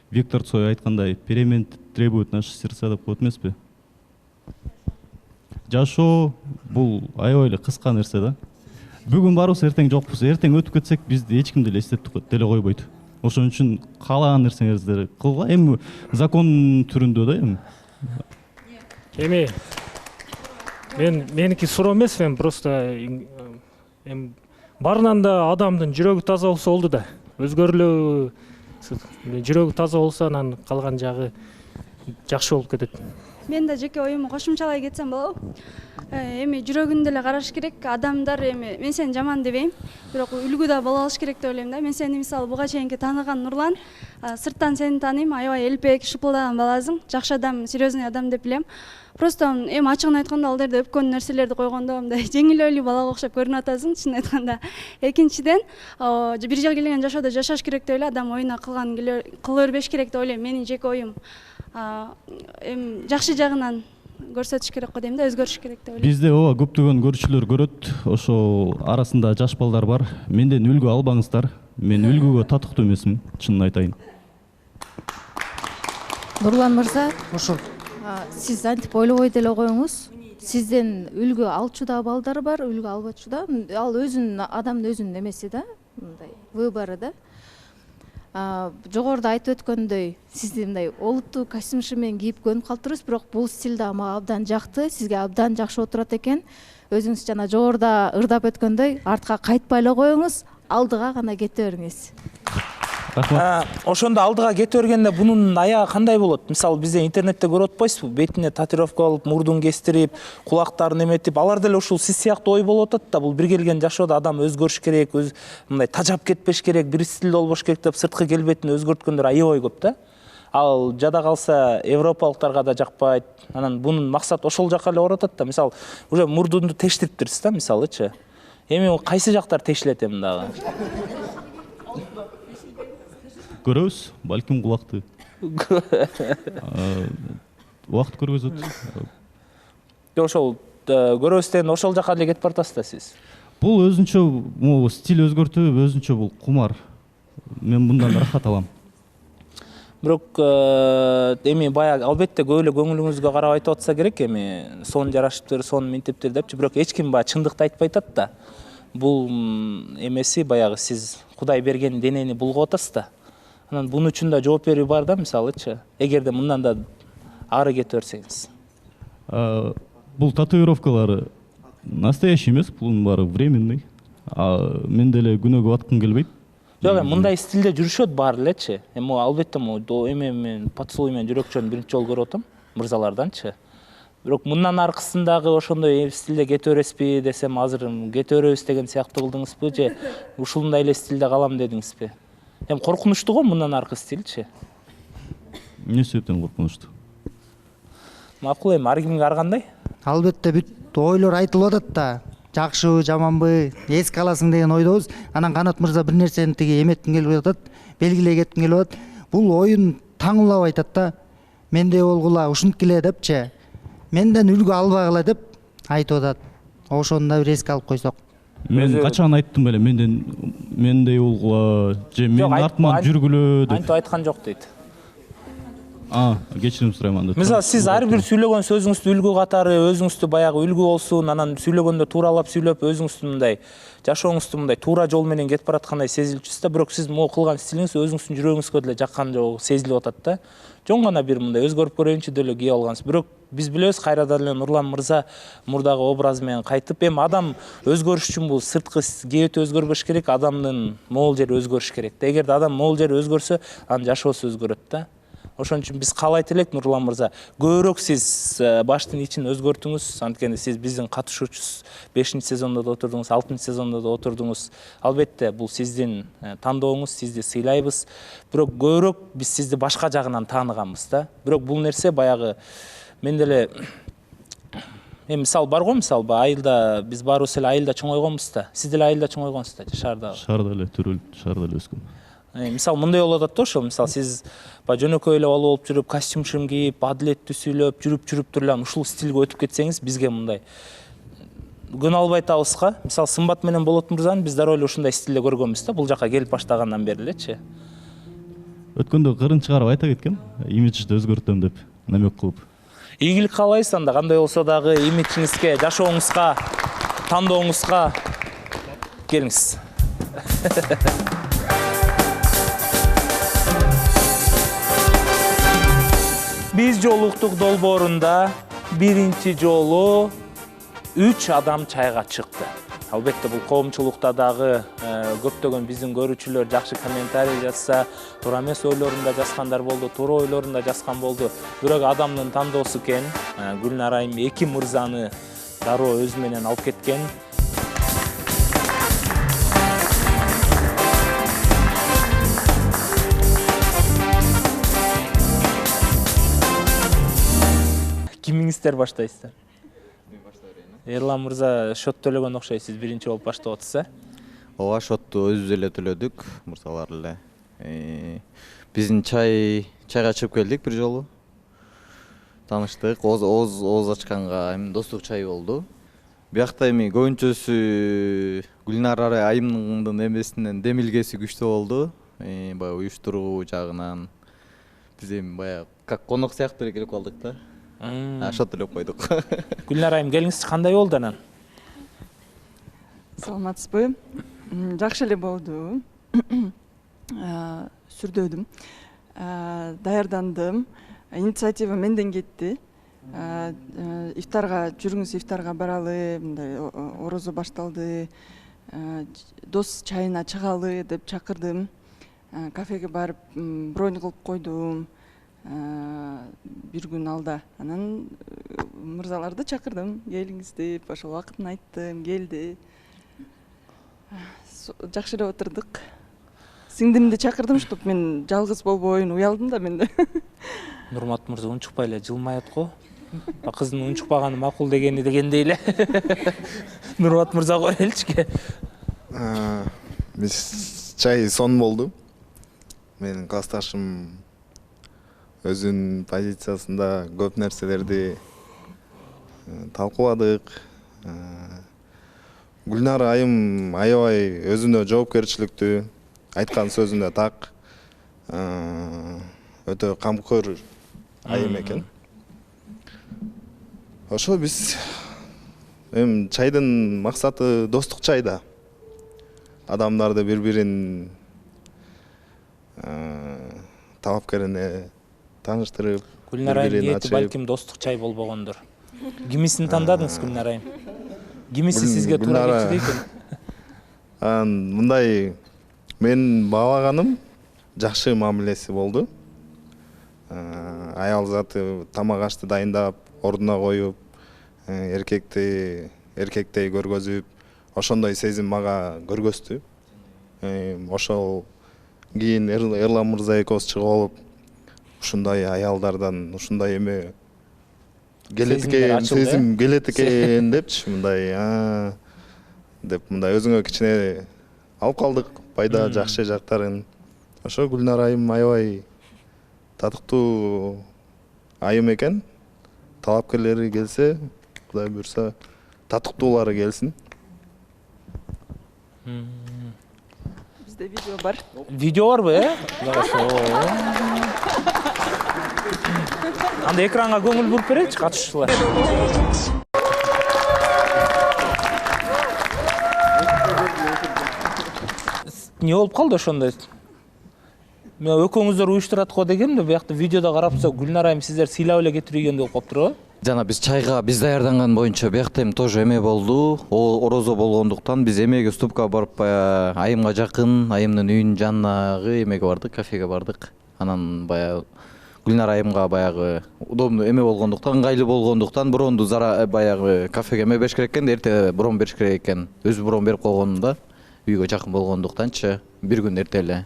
Виктор Цой айткандай, перемен требует наши сердца деп коет эмеспи? Жашоо бул аябай эле кыска нерсе да. Бүгүн барбыз, эртең жокпуз. Эртең өтүп кетсек, бизди эч ким деле эстетип деле койбойт. Ошон үчүн каалаган нерсеңизди кылгыла, эми закон түрүндө да эми. Меники суроо эмес, мен просто барынан да адамдын жүрөгү таза болсо болду да. Өзгөрүлөбү, жүрөгү таза болсо анан калган жагы жакшы болуп кетет. Мен да жеке оюмду кошумчалай кетсем болобу? Эми жүрөгүн деле караш керек. Адамдар эми мен сени жаман дебейм, бирок үлгү да боло алыш керек деп ойлойм да. Мен сени мисалы буга чейинки тааныган Нурлан, сырттан сени тааныйм, аябай элпек, шыпылдаган баласың, жакшы адам, серьезный адам деп билем. Просто эми ачыгын айтканда ал жерде өпкөн нерселерди койгондо мындай жеңилөөлүү балага окшоп көрүнүп атасың, чын айтканда. Экинчиден, бир жыл келген жашоодо жашаш керек деп эле адам оюна кылган кыла бербеш керек деп ойлойм. Менин жеке оюм. Эми жакшы жагынан көрсөтүш керек го дейм да, өзгөрүш керек деп ойлойм. Бизде ооба көптөгөн көрүүчүлөр көрөт, ошо арасында жаш балдар бар. Менден үлгү албаңыздар. Мен үлгүгө татыктуу эмесмин, чынын айтайын. Нурлан мырза, сиз антип ойлобой деле коюңуз. Сизден үлгү алчу да балдар бар, үлгү албачу да. Ал өзүнүн адамдын өзүнүн эмеси да, мындай выбору да. Жогоруда айтып өткөндөй, сизди мындай олуттуу костюм менен кийип көнүп калыптырбыз, бирок бул стиль да мага абдан жакты, сизге абдан жакшы отурат экен. Өзүңүз жана жогоруда ырдап өткөндөй, артка кайтпай эле коюңуз, алдыга гана кете бериңиз. Рахмат. Ошондо алдыга кете бергенде бунун аягы кандай болот? Мисалы бизде интернетте көрүп атпайсызбы? Бетине татуировка алып, мурдун кестирип, кулактарын эметип, алар деле ушул сиз сыяктуу ой болуп атат да. Бул бир келген жашоодо адам өзгөрүш керек, мындай тажап кетпеш керек, бир стилде болбош керек деп сырткы келбетин өзгөрткөндөр аябай көп да. Ал жада калса европалыктарга да жакпайт. Анан бунун максаты ошол жака эле барып атат да. Мисалы уже мурдунду тештириптирсиз да, мисалычы. Эми кайсы жактар тешилет эми дагы? Көрөбүз, балким кулакты. Убакыт көргөзөт. Ошол көрөбүз дегенде ошол жака эле кетип баратасыз да сиз. Бул өзүнчө стиль өзгөртүү, өзүнчө бул кумар. Мен мындан рахат алам. Бирок эми баягы албетте көп эле көңүлүңүзгө карап айтып атса керек, эми сон жарашыптыр, сон минтиптир депчи, бирок эч ким баягы чындыкты айтпай атат да. Бул эмеси баягы сиз Кудай берген денени булгап атасыз да. Анан бунун үчүн да жооп берүү бар да, мисалычы. Эгерде мындан да ары кете берсеңиз. Бул татуировкалары настоящий эмес, бунун баары временный. Мен деле күнөөгө баткым келбейт. Жок, мындай стилде жүрүшөт баары элечи. Эми албетте эме мен поцелуй менен жүрөкчөн биринчи жолу көрүп атам мырзаларданчы. Бирок мындан аркысындагы ошондой стилде кете бересизби десем, азыр кете беребиз деген сыяктуу кылдыңызбы же ушундай эле стилде калам дедиңизби? Эми коркунучтуу го мындан аркы стилчи. Эмне себептен коркунучтуу? Макул, эми ар кимге ар кандай? Албетте бүт ойлор айтылып атат да. Жакшыбы, жаманбы, эске аласың деген ойдобуз. Анан Канат мырза бир нерсени тиги эметким келип атат, белгилей кетким келип атат. Бул оюн таңулап айтат да. Мендей болгула, ушинтип эле депчи. Менден үлгү албагыла деп айтып атат. Ошону да бир эске алып койсок. Мен качан айттым беле, мендей болгула, же мен артыман жүргүлө деп. Антип айткан жок дейт. Кечирим сурайм анда. Мисалы сиз ар бир сүйлөгөн сөзүңүздү үлгү катары, өзүңүздү баягы үлгү болсун, анан сүйлөгөндө тууралап сүйлөп, өзүңүздү мындай жашооңузду мындай туура жол менен кетип бараткандай сезилчүсүз да, бирок сиз могу кылган стилиңиз өзүңүздүн жүрөгүңүзгө деле жаккан жок сезилип атат да. Жон гана бир мындай өзгөрүп көрөйүнчү деле кийип алгансыз. Бирок биз билебиз, кайрадан эле Нурлан мырза мурдагы образы менен кайтып, эми адам өзгөрүш үчүн бул сырткы кээпти өзгөрбөш керек, адамдын могул жери өзгөрүш керек. Эгерде адам могул жери өзгөрсө, анын жашоосу өзгөрөт да. Ошон үчүн биз каалайт элек, Нурлан мырза, көбүрөөк сиз баштын ичин өзгөртүңүз. Анткени сиз биздин катышуучусуз. 5-сезондо да отурдуңуз, 6-сезондо да отурдуңуз. Албетте бул сиздин тандооңуз, сизди сыйлайбыз. Бирок көбүрөөк биз сизди башка жагынан тааныганбыз да. Бирок бул нерсе баягы мен деле эми мисал бар го, мисалы айылда биз баарыбыз эле айылда чоңойгонбуз да. Сиз деле айылда чоңойгонсуз да, шаарда. Шаарда эле төрөлүп, шаарда эле өскөм. Мисалы мындай болуп атат да, ошол мисалы сиз жөнөкөй эле бала болуп жүрүп, костюм кийип, адилеттүү сүйлөп, жүрүп эле ушул стилге өтүп кетсеңиз, бизге мындай көнө албай атабызга. Мисалы Сымбат менен Болот мырзаны биз дароо эле ушундай стилде көргөнбүз да, бул жака келип баштагандан бери элечи. Өткөндө кырын чыгарып айта кеткем, имиджди өзгөртөм деп намек кылып. Ийгилик каалайбыз анда, кандай болсо дагы имиджиңизге, жашооңузга, тандооңузга келиңиз. Биз жолуктук долбоорунда биринчи жолу 3 адам чайга чыкты. Албетте бул коомчулукта дагы көптөгөн биздин көрүүчүлөр жакшы комментарий жазса, туура эмес ойлорун да жазгандар болду, туура ойлорун да жазган болду. Бирок адамдын тандоосу экен, Гүлнар айым 2 мырзаны дароо өзү менен алып кеткен. Кимиңиздер баштайсыздар? Мен баштай берейин. Эрлан мырза шот төлөгөн окшойт, сиз биринчи болуп баштап атасыз, Ооба, шотту өзүбүз эле төлөдүк, мырзалар эле. Биздин чайга чыгып келдик бир жолу. Тааныштык, ооз ачканга эми достук чай болду. Биякта эми көбүнчөсү Гүлнар айымдын эмесинен демилгеси күчтүү болду. Баягы уюштуруу жагынан биз эми баягы как конок сыяктуу эле келип калдык да. Шот төлөп койдук. Гүлнар айым, келиңиз кандай болду анан? Саламатсызбы? Жакшы эле болду. Сүрдөдүм. Даярдандым. Инициатива менден кетти. Ифтарга жүрүңүз, ифтарга баралы, мындай орозо башталды. Дос чайына чыгалы деп чакырдым. кафеге барып бронь кылып койдум бир күн алда. Анан мырзаларды чакырдым, келиңиз деп, ошол убакытын айттым, келди. Жакшы эле отурдук. Сиңдимди чакырдым, чтоб мен жалгыз болбойн, уялдым да мен да. Нурмат мырза унчукпай эле жылмаят го. Кыздын унчукпаганы макул дегендей эле. Нурмат мырза көреличке. Биз чай сон болду. Менин классташым өзүнүн позициясында көп нерселерди талкууладык. Гүлнара айым аябай өзүнө жоопкерчиликтүү, айткан сөзүнө так, өтө камкор айым экен. Ошо биз чайдын максаты достук чайда. Адамдарды бири-бирин талапкерине тааныштырып, Гүлнара айым ниети балким достук чай болбогондур. Кимисин тандадыңыз Гүлнара айым? Кимиси сизге туура келчү экен? Мындай мен баалаганым жакшы мамилеси болду. Аял заты тамак ашты дайындап, ордуна коюп, эркектей көргөзүп, ошондой сезим мага көргөздү. Ошол кийин Эрлан мырза экөөбүз чыгып алып, ушундай аялдардан ушундай эме келет экен, сезим келет экен депчи, мындай деп мындай өзүңө кичине алып калдык пайда жакшы жактарын. Ошо Гүлнара айым аябай татыктуу айым экен. Талапкерлери келсе, Кудай буйрса, татыктуулары келсин. Бизде видео бар. Видео барбы, Анда экранга көңүл буруп беречи катышуучулар. Не болуп калды ошондой? Мен экөөңүздөр уюштурат го дегем да, буякта видеодо карап турсак Гүлнара айым сиздер сыйлап эле кетирген деп коптур го. Жана биз чайга биз даярданган боюнча биякта эми тоже эме болду. Орозо болгондуктан биз эмеге ступка барып айымга жакын, айымдын үйүнүн жанындагы эмеге бардык, кафеге бардык. Анан баягы Гүлнара айымга баягы удобный эме болгондуктан, ыңгайлуу болгондуктан бронду баягы кафеге эме бериш керек экен, эрте брон бериш керек экен. Өзү брон берип койгонунда үйгө жакын болгондуктанчы бир күн эрте эле.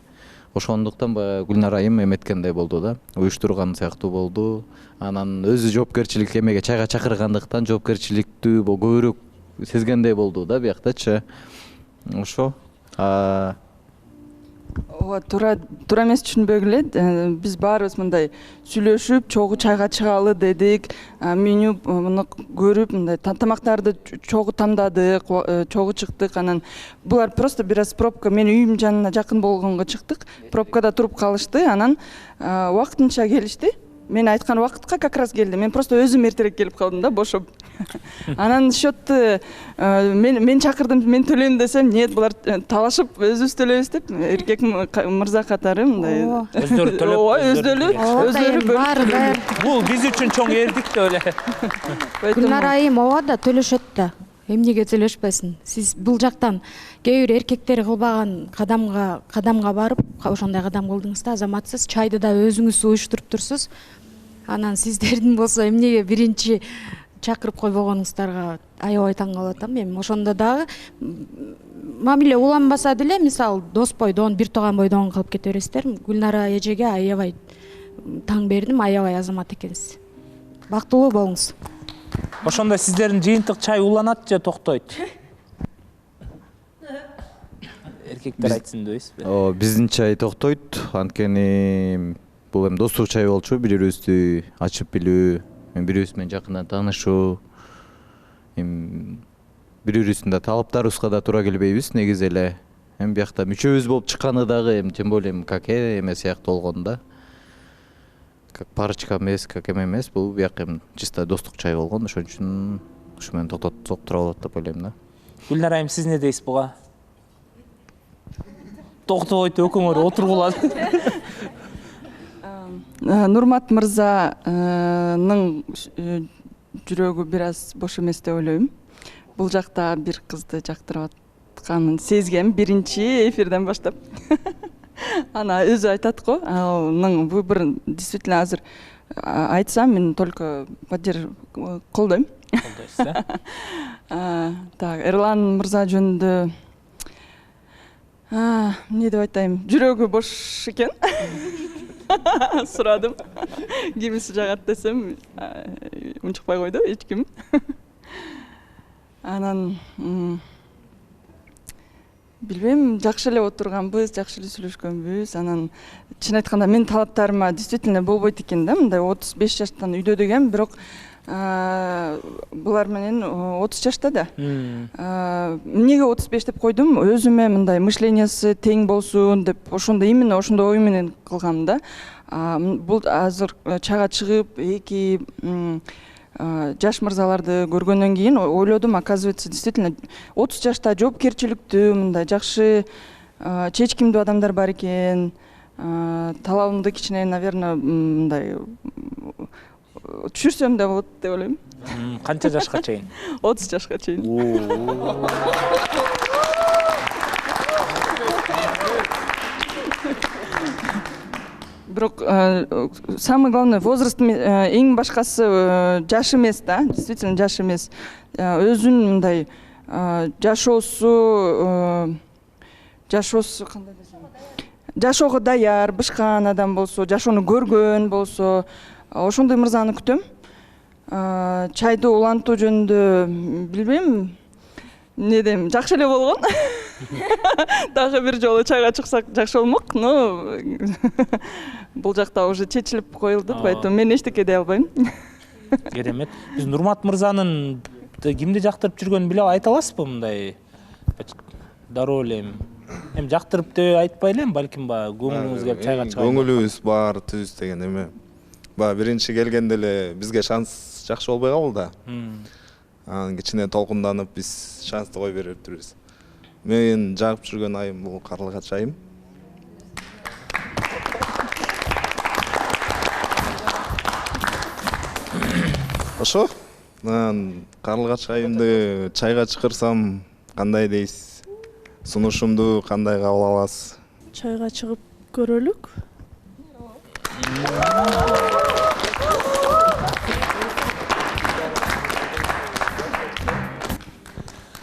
Ошондуктан Гүлнара айым эметкендей болду да, уюштурган сыяктуу болду. Анан өзү жоопкерчилик эмеге чайга чакыргандыктан жоопкерчиликтүү көбүрөөк сезгендей болду да бияктачы. Ошо. Ооба, туура эмес түшүнбөгүл эле. Биз баарыбыз мындай сүйлөшүп, чогуу чайга чыгалы дедик. Меню муну көрүп, мындай тамактарды чогуу тандадык, чогуу чыктык. Анан булар просто бир аз пробка, менин үйүмдүн жанына жакын болгонго чыктык. Пробкада туруп калышты. Анан убактынча келишти. Мен айткан убакытка как раз келди. Мен просто өзүм эртерээк келип калдым да, бошоп. Анан счётту мен чакырдым, мен төлөйм десем, нет, булар талашып өзүбүз төлөйбүз деп, эркек мырза катары мындай. Өздөрү төлөп, өздөрү бөлүп. Бул биз үчүн чоң эрдик да эле. Гүлнара айым ооба да төлөшөт да. Эмнеге төлөшпөсүн? Сиз бул жактан кээ бир эркектер кылбаган кадамга барып, ошондой кадам кылдыңыз да, азаматсыз, чайды да өзүңүз уюштуруп турсуз. Анан сиздердин болсо эмнеге биринчи чакырып койбогонуңуздарга аябай таң калып атам. Эми ошондо дагы мамиле уланбаса деле, мисалы дос бойдон, бир тууган бойдон кылып кете бересиздер. Гүлнара эжеге аябай таң бердим, аябай азамат экенсиз. Бактылуу болуңуз. Ошондо сиздердин жыйынтык чай уланат же токтойт? Эркектер айтсын дейсизби? Ооба, биздин чай токтойт. Анткени бул эми достук чай болчу, бири-бирибизди ачып билүү, бири-бирибиз менен жакындан таанышуу. Бири-бирибиздин да талаптарыбызга да туура келбейбиз негизи эле. Эми биякта мүчөбүз болуп чыкканы дагы тем более каке эме сыяктуу болгон да. Как парочка эмес, как эме эмес, бул бияк эми чисто достук чай болгон, ошон үчүн ушу менен токтотсок туура болот деп ойлойм да. Гүлнара айым, сиз эмне дейсиз буга? Токтобойт, экөөңөр отургулат. Нурмат мырзанын жүрөгү бир аз бош эмес деп ойлойм. Бул жакта бир кызды жактырып атканын сезгем биринчи эфирден баштап. ана өзү айтат го, анын выборун действительно азыр айтсам мен только колдойм. Колдойсуз, Так, Эрлан мырза жөнүндө эмне деп айтайын, жүрөгү бош экен. Сурадым. Кимиси жагат десем, унчукпай койду эч ким. Анан билбейм, жакшы эле отурганбыз, жакшы эле сүйлөшкөнбүз. Анан чын айтканда менин талаптарыма действительно болбойт экен да, мындай 35 жаштан үйдө деген, бирок булар менен 30 жашта да. Эмнеге 35 деп койдум? Өзүмө мындай мышлениясы тең болсун деп, ошондой именно ошондой ой менен кылгам да. Бул азыр чайга чыгып, эки жаш мырзаларды көргөндөн кийин ойлодум, оказывается, действительно 30 жашта жоопкерчиликтүү, мындай жакшы чечкимдүү адамдар бар экен. Талабымды кичине, наверное, мындай түшүрсөм да болот деп ойлойм. Канча жашка чейин? 30 жашка чейин. Бирок самый главный возраст эң башкасы жаш эмес да, действительно жаш эмес. Өзүнүн мындай жашоосу кандай десем, жашоого даяр, бышкан адам болсо, жашоону көргөн болсо, ошондой мырзаны күтөм. Чайды улантуу жөнүндө билбейм, эмне дейм, жакшы эле болгон. Дагы бир жолу чайга чыксак жакшы болмок, но бул жакта уже чечилип коюлду, поэтому мен эчтеке дей албайм. Керемет. Биз Нурмат мырзанын кимди жактырып жүргөнүн биле айта аласызбы мындай? Дароо эле эми жактырып деп айтпай элем, балким көңүлүңүз келип чайга чыгат. Көңүлүбүз бар, түз деген эме. Биринчи келгенде эле бизге шанс жакшы болбой калды да. Анан кичине толкунданып биз шансты кой берип турбуз. Мен жагып жүргөн айым бул Карлыгач айым. Ошо, Карлыгач айымды чайга чакырсам кандай дейсиз? Сунушумду кандай кабыл аласыз? Чайга чыгып көрөлүк.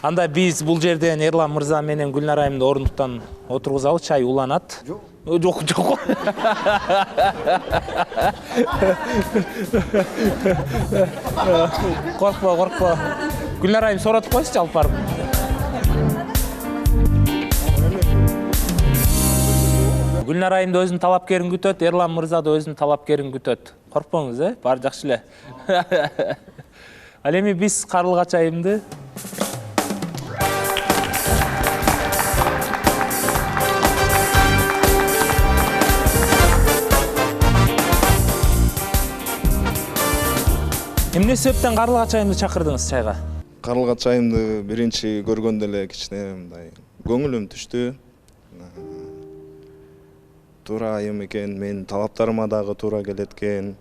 Анда биз бул жерден Эрлан мырза менен Гүлнар айымды ордуктан отургузалы, чай уланат. Жок. Коркпо. Гүлнар айым соратып койсузчу алып барып. Гүлнар айым да өзүнүн талапкерин күтөт, Эрлан мырза да өзүнүн талапкерин күтөт. Коркпоңуз, баары жакшы эле. Ал эми биз Карлыгач айымды эмне себептен Карлыгач айымды чакырдыңыз чайга? Карлыгач айымды биринчи көргөндө эле кичине мындай көңүлүм түштү. Туура айым экен, менин талаптарыма дагы туура келет экен.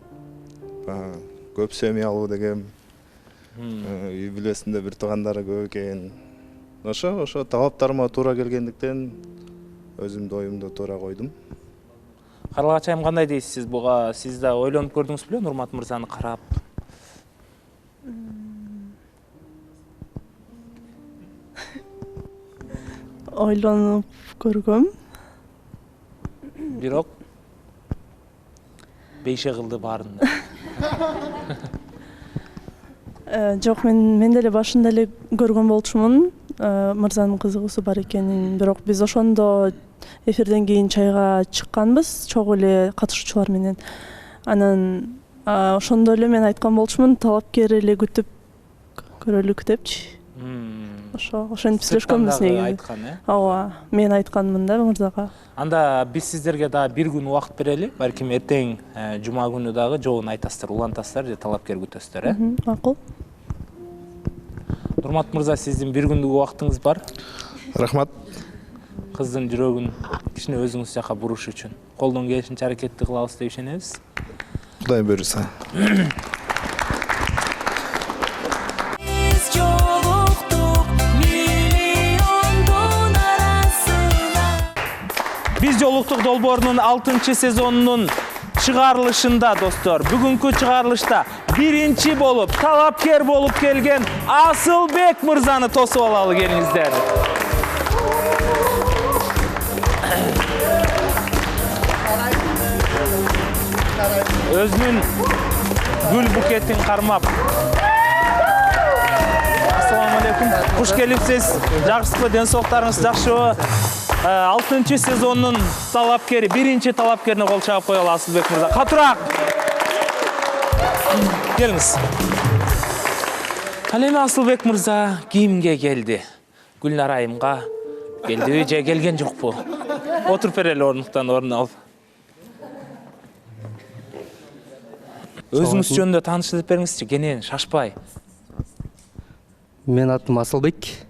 Көп семьялуу дегем. Үй бүлөсүндө бир туугандары көп экен. Ошо талаптарыма туура келгендиктен өзүмдүн оюмду туура койдум. Карлыгач айым кандай дейсиз буга? Сиз да ойлонуп көрдүңүз беле Нурмат мырзаны карап? Ойлонуп көргөм. Бирок бейше кылды баарын да. Жок, мен деле башында эле көргөн болчумун мырзанын кызыгуусу бар экенин, бирок биз ошондо эфирден кийин чайга чыкканбыз чогуу эле катышуучулар менен. Анан ошондо эле мен айткан болчумун, талапкер эле күтүп көрөлүк депчи. Ошентип сүйлөшкөнбүз негизи. Ооба, мен айтканмын да мырзага. Анда биз сиздерге дагы бир күн убакыт берели. Балким эртең жума күнү дагы жообун айтасыздар, улантасыздар же талапкер күтөсүздөр, Макул. Нурмат мырза, сиздин бир күндүк убактыңыз бар. Рахмат. Кыздын жүрөгүн кичине өзүңүз жака буруш үчүн колдон келишинче аракетти кылабыз деп ишенебиз. Кудай буйруса. Биз жолу жолуктук долбоорунун 6-сезонунун чыгарылышында достор, бүгүнкү чыгарылышта биринчи болуп, талапкер болуп келген Асылбек мырзаны тосуп алалы келиңиздер. Өзүнүн гүл букетин кармап. Ассаламу алейкум. Куш келипсиз. Жакшысызбы, ден соолуктарыңыз жакшыбы? 6-сезонунун талапкери, биринчи талапкерине кол чаап коелу Асылбек мырза. Катуураак. Келиңиз. Ал эми Асылбек мырза кимге келди? Гүлнар айымга келдиби же келген жокпу? Отуруп берели орнуктан орун алып. Өзүңүз жөнүндө таанышып бериңизчи, кенен шашпай. Мен атым Асылбек.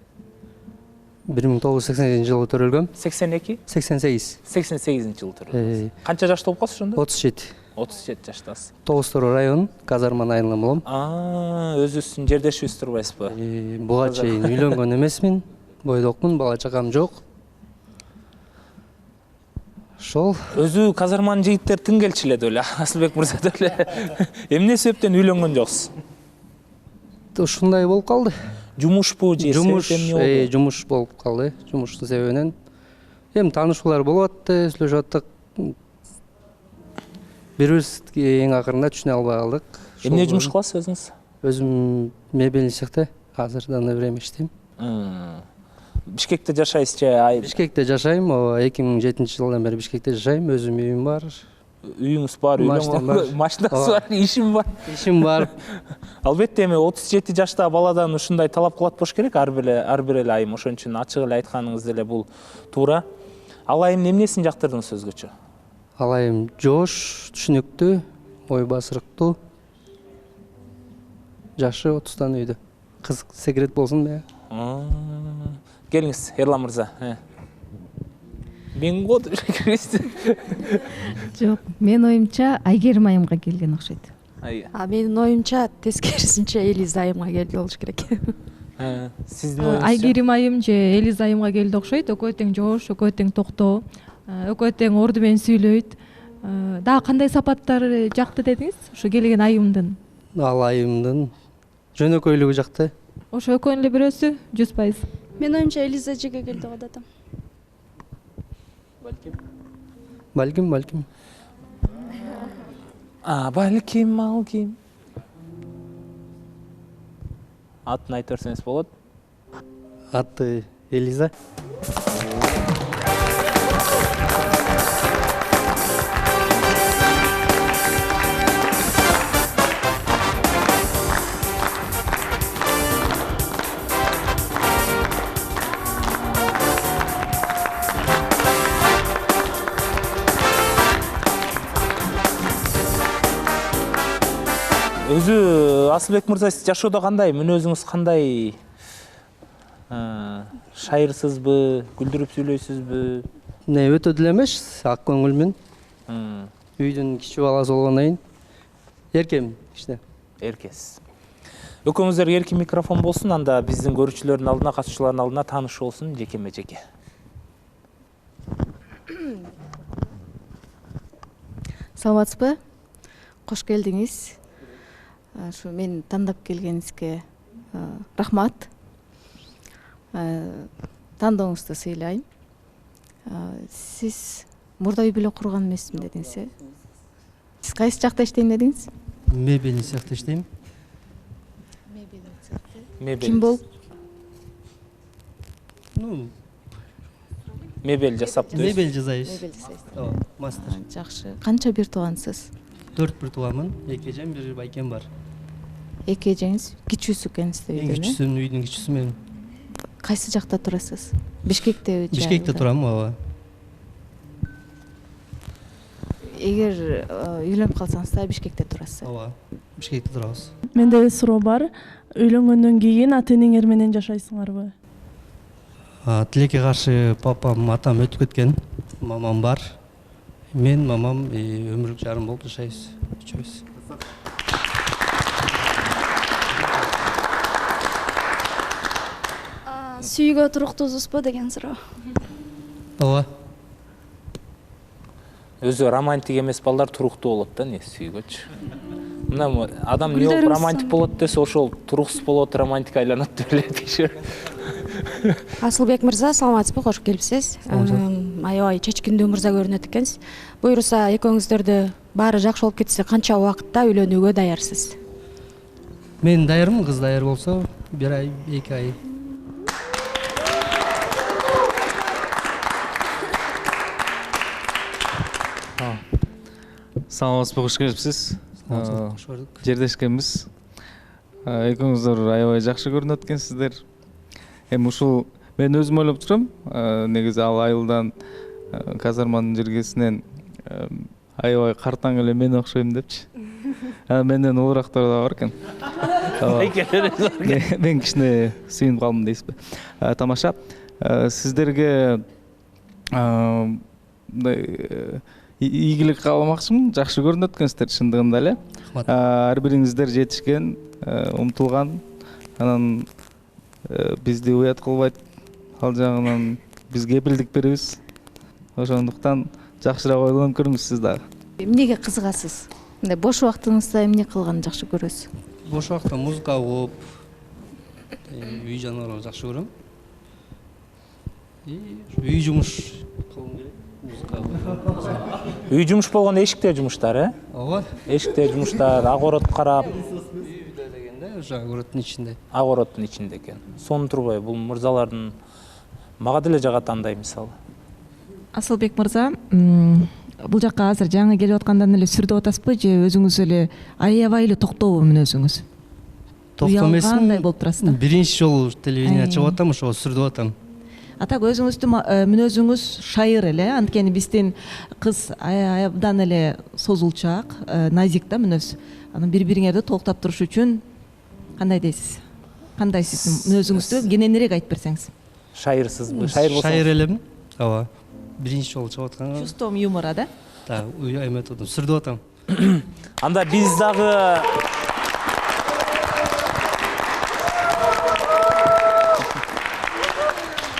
1982-жылы төрөлгөм. 82? 88. 88-жылы төрөлгөм. Канча жашта болуп калдыңыз ошондо? 37. 37 жаштасыз. Тогуз Тору район, Казарман айылынан болом. Өзүңүздүн жердешибиз турбайсызбы? Буга чейин үйлөнгөн эмесмин, бойдокмун, бала чакам жок. Ошол. Өзү казарманын жигиттери тың келчү эле деле, Асылбек мырза деле. Эмне себептен үйлөнгөн жоксуз? Ушундай болуп калды. Жумушпу же себептен эмне болду? Жумуш болуп калды. Жумуштун себебинен. Эми таанышуулар болуп атты, сүйлөшүп аттык. Бири-бирибизди эң акырында түшүнө албай калдык. Эмне жумуш кыласыз өзүңүз? Өзүм мебель цехте азырдан время иштейм. Бишкекте жашайсыз же? Бишкекте жашайм. 2007-жылдан бери Бишкекте жашайм. Өзүм үйүм бар. Үйүңүз бар, машинасы бар, ишим бар. Ишим бар. Албетте эми 37 жашта баладан ушундай талап кылат болуш керек, ар бир эле айым. Ошон үчүн ачык эле айтканыңыз деле бул туура. Ал айым эмнесин жактырдыңыз өзгөчө? Ал айым жоош, түшүнүктүү, ой басырыктуу. Жашы 30-тан үйдө. Кызык секрет болсун да. Келиңиз, Эрлан мырза. Мен год. Жок, мен оюмча Айгерим айымга келген окшойт. Менин оюмча тескерисинче Элиза айымга келди болуш керек. Сиздин оюңузча? Айгерим айым же Элиза айымга келди окшойт. Экөө тең жоош, экөө тең токтоо, экөө тең орду менен сүйлөйт. Дагы кандай сапаттары жакты дедиңиз? Ушу келген айымдын. Ал айымдын жөнөкөйлүгү жакты. Ошо экөөнүн эле бирөөсү 100%. Мен оюмча Элиза эжеге келди деп атам. Балким. Балким, алким. Атын айтып берсеңиз болот. Аты Элиза. Өзү Асылбек мырза жашоодо кандай, мүнөзүңүз кандай? Шайырсызбы, күлдүрүп сүйлөйсүзбү? Не өтө деле эмес, ак көңүлмүн. Үйдүн кичи баласы болгондон кийин эркем иште. Эркесиз. Экөөңүздөргө эркин микрофон болсун, анда биздин көрүүчүлөрдүн алдына, катышуулардын алдына тааныш болсун жекеме-жеке. Саламатсызбы? Кош келдиңиз. Ушу мен тандап келгениңизге рахмат. Тандооңузду сыйлайм. Сиз мурда үй бүлө курган эмесмин дедиңиз, э? Сиз кайсы жакта иштейм дедиңиз? Мебель цехте иштейм. Ким болуп? Мебель жасап турасыз. Мебель жасайбыз. Мебель жасайсыз. Ооба, мастер. Жакшы. Канча бир туугансыз? 4 бир тууганмын. 2 эжем, 1 байкем бар. 2 эжеңиз кичүүсү экенсиз да үйдөн, э? Кичүүсүн, үйдүн кичүүсү мен. Кайсы жакта турасыз? Бишкектеби же? Бишкекте турам, ооба. Эгер үйлөнүп калсаңыз да Бишкекте турасыз. Ооба, Бишкекте турабыз. Менде суроо бар. Үйлөнгөндөн кийин ата энеңер менен жашайсыңарбы? Тилекке каршы папам, атам өтүп кеткен. Мамам бар. Мен, мамам өмүрлүк жарым болуп жашайбыз. Үчөөбүз. Сүйгө туруктуусузбу деген суроо. Ооба. Өзү романтик эмес балдар туруктуу болот да, не сүйгөчү. Мына адам не болуп романтик болот десе, ошол туруксуз болот, романтик айланат деп эле дешер. Асылбек мырза, саламатсызбы, кош келипсиз. Аябай чечкиндүү мырза көрүнөт экенсиз. Буюрса, экөөңүздөрдү баары жакшы болуп кетсе, канча убакытта үйлөнүүгө даярсыз? Мен даярмын, кыз даяр болсо 1 ай, 2 ай. Саламатсызбы, кош келипсиз. Кош көрдүк. Жердешкенбиз. Экөөңүздөр аябай жакшы көрүнөт экенсиздер. Эми ушул мен өзүм ойлоп турам, негизи ал айылдан казарманын жиргесинен аябай картаң эле мен окшойм депчи. Менден улуурактар да бар экен. Мен кичине сүйүнүп калдым дейсизби? Тамаша. Сиздерге ийгилик кааламакчымын. Жакшы көрүнөт экенсиздер чындыгында эле. Ар бириңиздер жетишкен, умтулган, анан бизди уят кылбайт, ал жагынан биз кепилдик беребиз. Ошондуктан жакшыраак ойлонуп көрүңүз сиз дагы. Эмнеге кызыгасыз? Мындай бош убактыңызда эмне кылганды жакшы көрөсүз? Бош убакта музыка окуп, үй жаныбарларды жакшы көрөм. Үй жумуш кылгым келет. Үй жумуш болгондо эшикте жумуштар, Ооба. Эшикте жумуштар, акорот карап. Үйдө дегенде, ошо акороттун ичинде. Акороттун ичинде экен. Сонун турбай, бул мырзалардын мага деле жагат андай мисалы. Асылбек мырза, бул жакка азыр жаңы келип аткандан эле сүрдөп атасызбы же өзүңүз эле аябай эле токтообу мүнөзүңүз? Токтоо эмесмин. Кандай болуп турасыз да? Биринчи жолу телевидение чыгып атам, ошого сүрдөп атам. Атак өзүңүздүн мүнөзүңүз шайыр эле, анткени биздин кыз абдан эле созулчаак, назик да мүнөз. Анан бири-бириңерди токтоп туруш үчүн кандай дейсиз? Кандай сиздин мүнөзүңүздү кененирээк айтып берсеңиз? Шайырсызбы? Шайыр болсо. Шайыр элем. Ооба. Биринчи жолу чыгып атканга. Чувством юмора, да? Да, эметип атам, сүрдөп атам. Анда биз дагы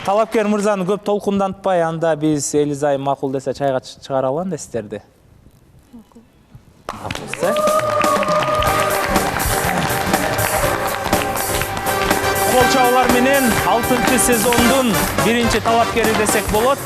талапкер мырзаны көп толкундантпай, анда биз Элизайым макул десе чайга чыгара алам да сиздерди. Макул десе. Кол чабуулар менен 6-сезондун 1-чи талапкери десек болот.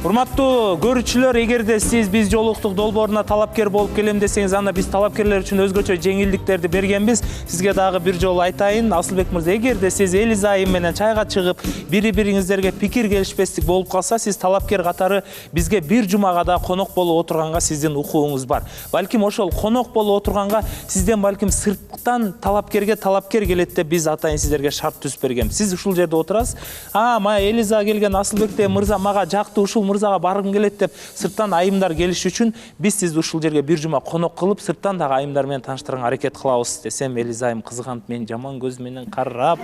Урматтуу көрүүчүлөр, эгерде сиз биз жолуктук долбооруна талапкер болуп келем десеңиз, анда биз талапкерлер үчүн өзгөчө жеңилдиктерди бергенбиз. Сизге дагы бир жолу айтайын, Асылбек мырза, эгерде сиз Элизайым менен чайга чыгып, бири-бириңиздерге пикир келишпестик болуп калса, сиз талапкер катары бизге бир жумага да конок болуп отурганга сиздин укугуңуз бар. Балким ошол конок болуп отурганга сизден балким сырттан талапкерге талапкер келет деп биз атайын сиздерге шарт түзүп бергем. Сиз ушул жерде отурасыз. Мага Элиза келген, Асылбекте мырза мага жакты, ушул мырзага баргым келет деп сырттан айымдар келиш үчүн биз сизди ушул жерге бир жума конок кылып, сырттан дагы айымдар менен тааныштырганга аракет кылабыз десем, Элизайым кызганып мен жаман көз менен карап.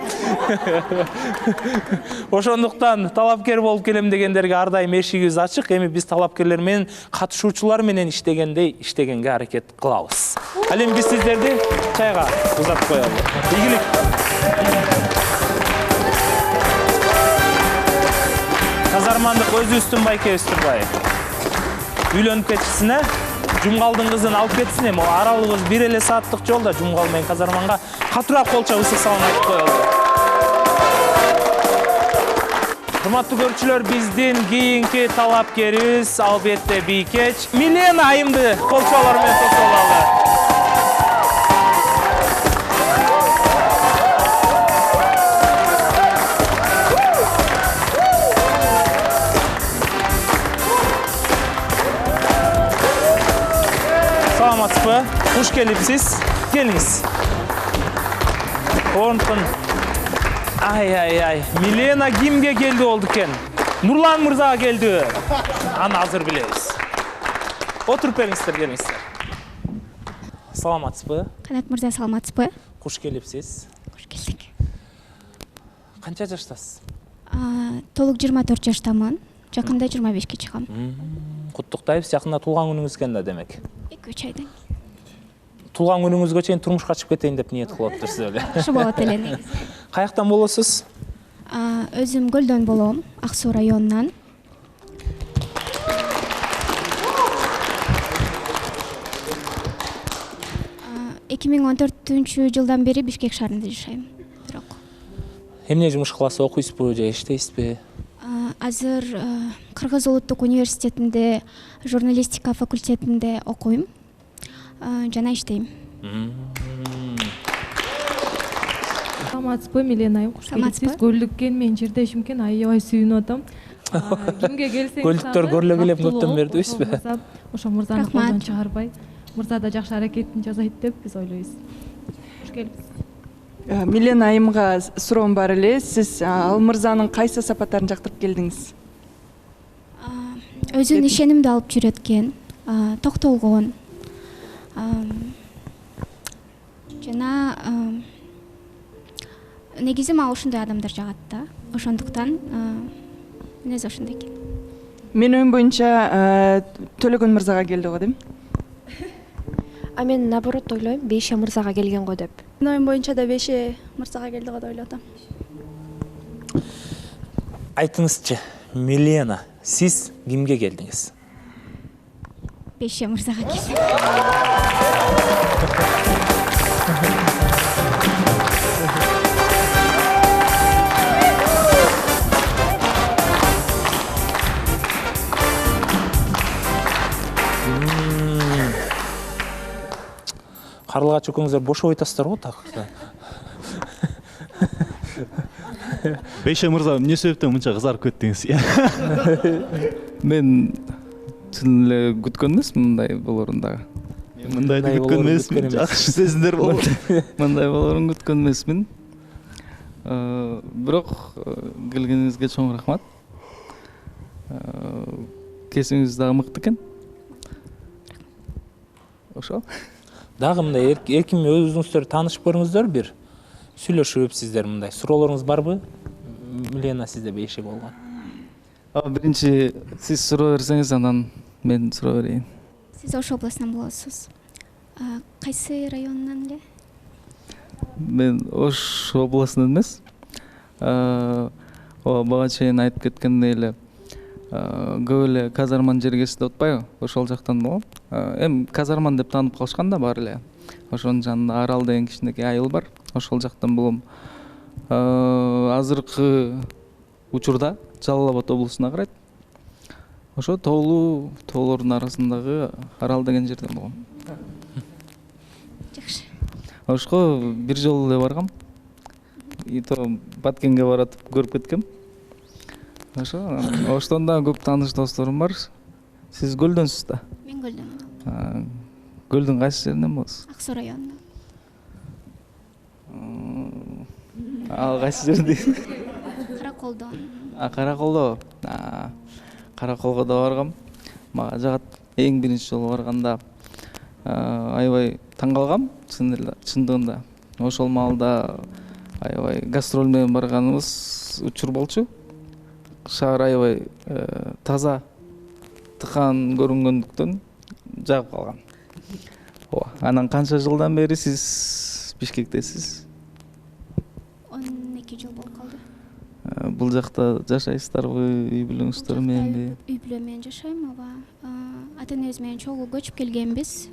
Ошондуктан талапкер болуп келем дегендерге ар дайым эшигибиз ачык. Эми биз талапкерлер менен, катышуучулар менен иштегенге аракет кылабыз. Ал эми биз сиздерди чайга узатып коелу. Ийгилик. Казармандык өзүбүздүн байкебиз турбай. Үйлөнүп кетишсине, Жумгалдын кызын алып кетсин, эми аралыгыбыз 1 эле сааттык жолда Жумгал менен казарманга катуураак колча ысык салам айтып коелу. Урматтуу көрүүчүлөр, биздин кийинки талапкерибиз албетте бийкеч Милена айымды колчолор менен тосуп алалы. Саламатсызбы? Куш келипсиз? Келиңиз. Орнтун. Ай. Милена кимге келди болду экен? Нурлан мырзага келди. Аны азыр билебиз. Отуруп бериңиздер, келиңиздер. Саламатсызбы? Канат мырза, саламатсызбы? Куш келипсиз? Куш келдик. Канча жаштасыз? Толук 24 жаштамын. Жакында 25-ке чыгам. Куттуктайбыз. Жакында туулган күнүңүз экен да демек. 2-3 айдан. Туулган күнүңүзгө чейин турмушка чыгып кетейин деп ниет кылып атыптырсыз эле. Ошо болот эле негизи. Каяктан болосуз? Өзүм Көлдөн болом, Ак Суу районунан. 2014 жылдан бери Бишкек шаарында жашайм. Бирок Эмне жумуш кыласыз, окуйсузбу же иштейсизби? азыр Кыргыз улуттук университетинде журналистика факультетинде окуйм жана иштейм. Саламатсызбы, Милена айым, куш келипсиз. Көлдүккен менин жердешим экен, аябай сүйүнүп атам. Кимге келсеңиз Көлдүктөр көрүлө келем көптөн бери дейсизби? Ошо мырзаны колдон чыгарбай, мырза да жакшы аракетин жасайт деп биз ойлойбуз. Куш келипсиз. Милена айымга суроом бар эле. Сиз ал мырзанын кайсы сапаттарын жактырып келдиңиз? Өзүнүн ишенимди алып жүрөт экен, токтолгон. Жана негизи мага ушундай адамдар жагат да. Ошондуктан мүнөзү ошондой экен. Менин оюм боюнча Төлөгөн мырзага келди го дейм. Мен наоборот ойлойм, Бейше мырзага келген го деп. Менин оюм боюнча да Бейше мырзага келди го деп ойлоп атам. Айтыңызчы, Милена, сиз кимге келдиңиз? Бейше мырзага келдим. Карлыгач экөөңүздөр бошоп айтасыздар го так. Бейше мырза, эмне себептен мынча кызарып кеттиңиз? Мен чын эле күткөн эмесмин мындай болоорун дагы. Мындайды күткөн эмесмин. Жакшы сезимдер болот. Мындай болоорун күткөн эмесмин. Бирок келгениңизге чоң рахмат. Кесиңиз дагы мыкты экен. Ошо. Дагы мындай эркин өзүңүздөр таанышып көрүңүздөр, бир сүйлөшүп сиздер мындай. Суроолоруңуз барбы? Милена сизде Бейше болгон. Биринчи сиз суроо берсеңиз, анан мен суроо берейин. Сиз Ош областынан болосуз. Кайсы районунан эле? Мен Ош областынан эмес. Бага чейин айтып кеткендей эле көп эле казарман жергеси деп атпайбы? Ошол жактан болгом. Эми казарман деп таанып калышкан да баары эле. Ошонун жанында Арал деген кичинекей айыл бар. Ошол жактан болгом. Азыркы учурда Жалал Абад облусуна карайт. Ошо тоолордун арасындагы Арал деген жерден болгом. Жакшы. Ошко бир жолу эле баргам. То Баткенге баратып көрүп кеткем. Ошо, Оштон да көп тааныш досторум бар. Сиз Көлдөнсүз да? Мен Көлдөнмүн. Көлдүн кайсы жеринен болосуз? Ак Суу районунан. Ал кайсы жерде? Караколдон. Караколдо. Караколго да баргам. Мага жагат. Эң биринчи жолу барганда аябай таң калгам, чындыгында. Ошол маалда аябай гастроль менен барганыбыз учур болчу. Шаар аябай таза, тыкан көрүнгөндүктөн жагып калган. Анан канча жылдан бери сиз Бишкектесиз? 12 жыл болуп калды. Бул жакта жашайсыздарбы, үй бүлөңүздөр мененби? Үй бүлө менен жашайм, ооба. Ата-энебиз менен чогуу көчүп келгенбиз.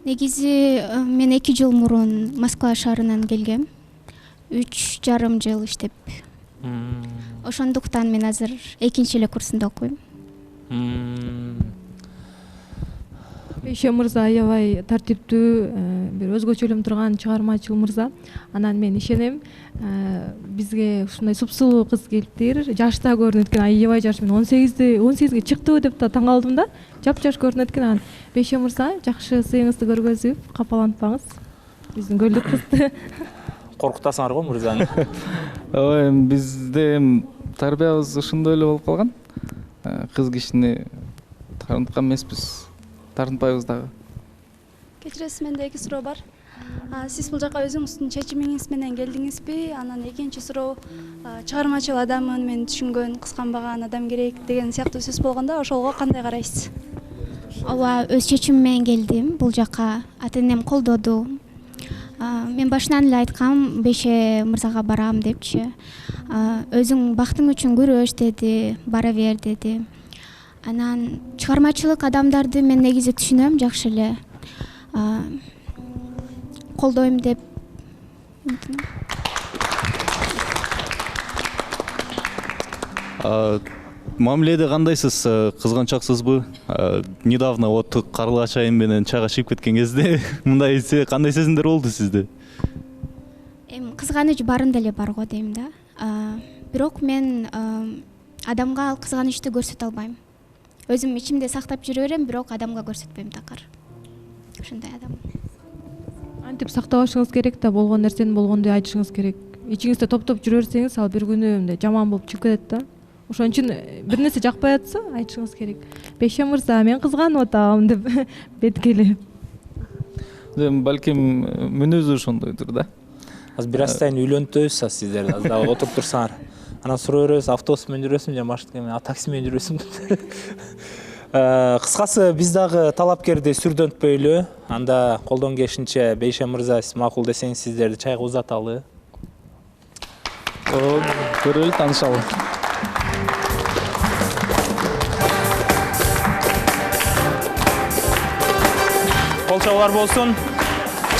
Негизи мен 2 жыл мурун Москва шаарынан келгем. 3,5 жыл иштеп. Ошондуктан мен азыр экинчи эле курсунда окуйм. Бейше мырза аябай тартиптүү, бир өзгөчөлөм турган чыгармачыл мырза. Анан мен ишенем, бизге ушундай супсулуу кыз келиптир. Жашта көрүнөт экен, аябай жаш. Мен 18ге чыктыбы деп да таң калдым да. Жап-жаш көрүнөт экен. Анан Бейше мырза, жакшы сыйыңызды көргөзүп, капалантпаңыз. Биздин Көлдүк кызды. Коркутасыңар го мырзаны. Ооба, бизде тарбиябыз ушундай эле болуп калган. Кыз кишини тарынткан эмеспиз. Тарынтпайбыз дагы. Кечиресиз, менде 2 суроо бар. Сиз бул жака өзүңүздүн чечимиңиз менен келдиңизби? Анан экинчи суроо, чыгармачыл адаммын, мен түшүнгөн, кысканбаган адам керек деген сыяктуу сөз болгондо, ошолго кандай карайсыз? Ооба, өз чечимим менен келдим. Бул жака ата-энем колдоду. Мен башынан эле айткам, Бейше мырзага барам депчи. Өзүң бактың үчүн күрөш деди, бара бер деди. Анан чыгармачылык адамдарды мен негизи түшүнөм жакшы эле. колдойм деп мамиледе кандайсыз, кызганчаксызбы? Недавно вот Карлыгач айым менен чайга чыгып кеткен кезде мындай кандай сезимдер болду сизде? Эми кызганыч баарында эле бар го дейм да. Бирок мен адамга ал кызганычты көрсөтө албайм. Өзүм ичимде сактап жүрө берем, бирок адамга көрсөтпөйм такыр. Ушундай адам. Антип сактабашыңыз керек да, болгон нерсени болгондой айтышыңыз керек. Ичиңизде топтоп жүрө берсеңиз, ал бир күнү мындай жаман болуп чыгып кетет да. Ошон үчүн бир нерсе жакпай атса, айтышыңыз керек. Бейше мырза, мен кызганып атам деп беткеле. Балким мүнөзү ошондойдур да. Азыр бир аз сайын үйлөнтөбүз сиздерди. Азыр дагы отуруп турсаңар. Анан суроо беребиз, автобус менен жүрөсүң же маршрутка менен, такси менен жүрөсүң? Кыскасы биз дагы талапкерди сүрдөнтпөйлү. Анда колдон келишинче Бейше мырза, сиз макул десеңиз сиздерди чайга узаталы. Көрөлү, таанышалы. Кол чабуулар болсун.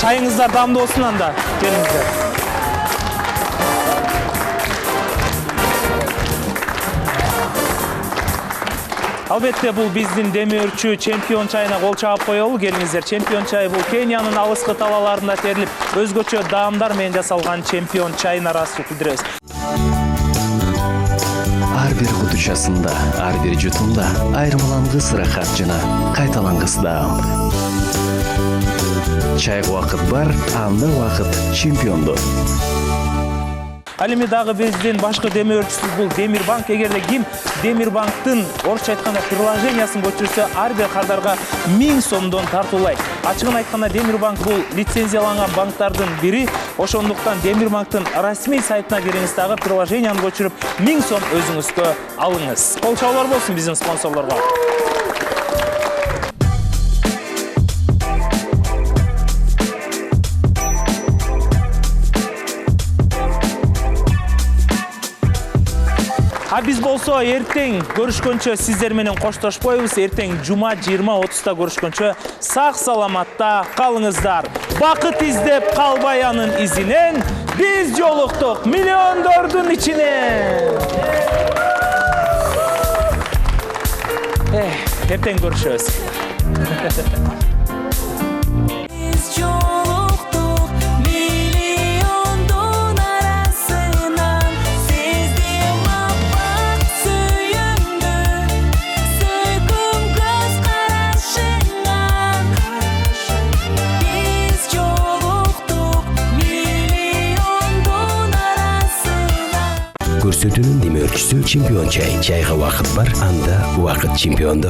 Чайыңыздар дамдуу болсун анда. Келиңиздер. Албетте бул биздин демөөрчү чемпион чайына кол чаап коелу. Келиңиздер. Чемпион чай бул Кениянын алыскы талаларында терилип, өзгөчө даамдар менен жасалган чемпион чайын ыраазычылык билдиребиз. Ар бир кутучасында, ар бир жутумда айырмалангыс ырахат жана кайталангыс даам. Чайга убакыт бар, анда убакыт чемпиондо. Ал эми дагы биздин башкы демөөрчүсүбүз бул Демирбанк. Эгерде ким Демирбанктын орусча айтканда приложениясын көчүрсө, ар бир кардарга 1000 сомдон тартуулайт. Ачыгын айтканда Демирбанк бул лицензияланган банктардын бири. Ошондуктан Демирбанктын расмий сайтына кириңиз, дагы приложенияны көчүрүп 1000 сом өзүңүзгө алыңыз. Кол чабуулар болсун биздин спонсорлорго. Биз болсо эртең көрүшкөнчө сиздер менен коштошпойбуз. Эртең жума 20:30 көрүшкөнчө сак саламатта калыңыздар. Бакыт издеп калбай анын изинен биз жолуктук миллиондордун ичинен. Эртең көрүшөбүз. Көрсөтүүнүн демөөрчүсү чемпион чай. Чайга убакыт бар, анда убакыт чемпиондо.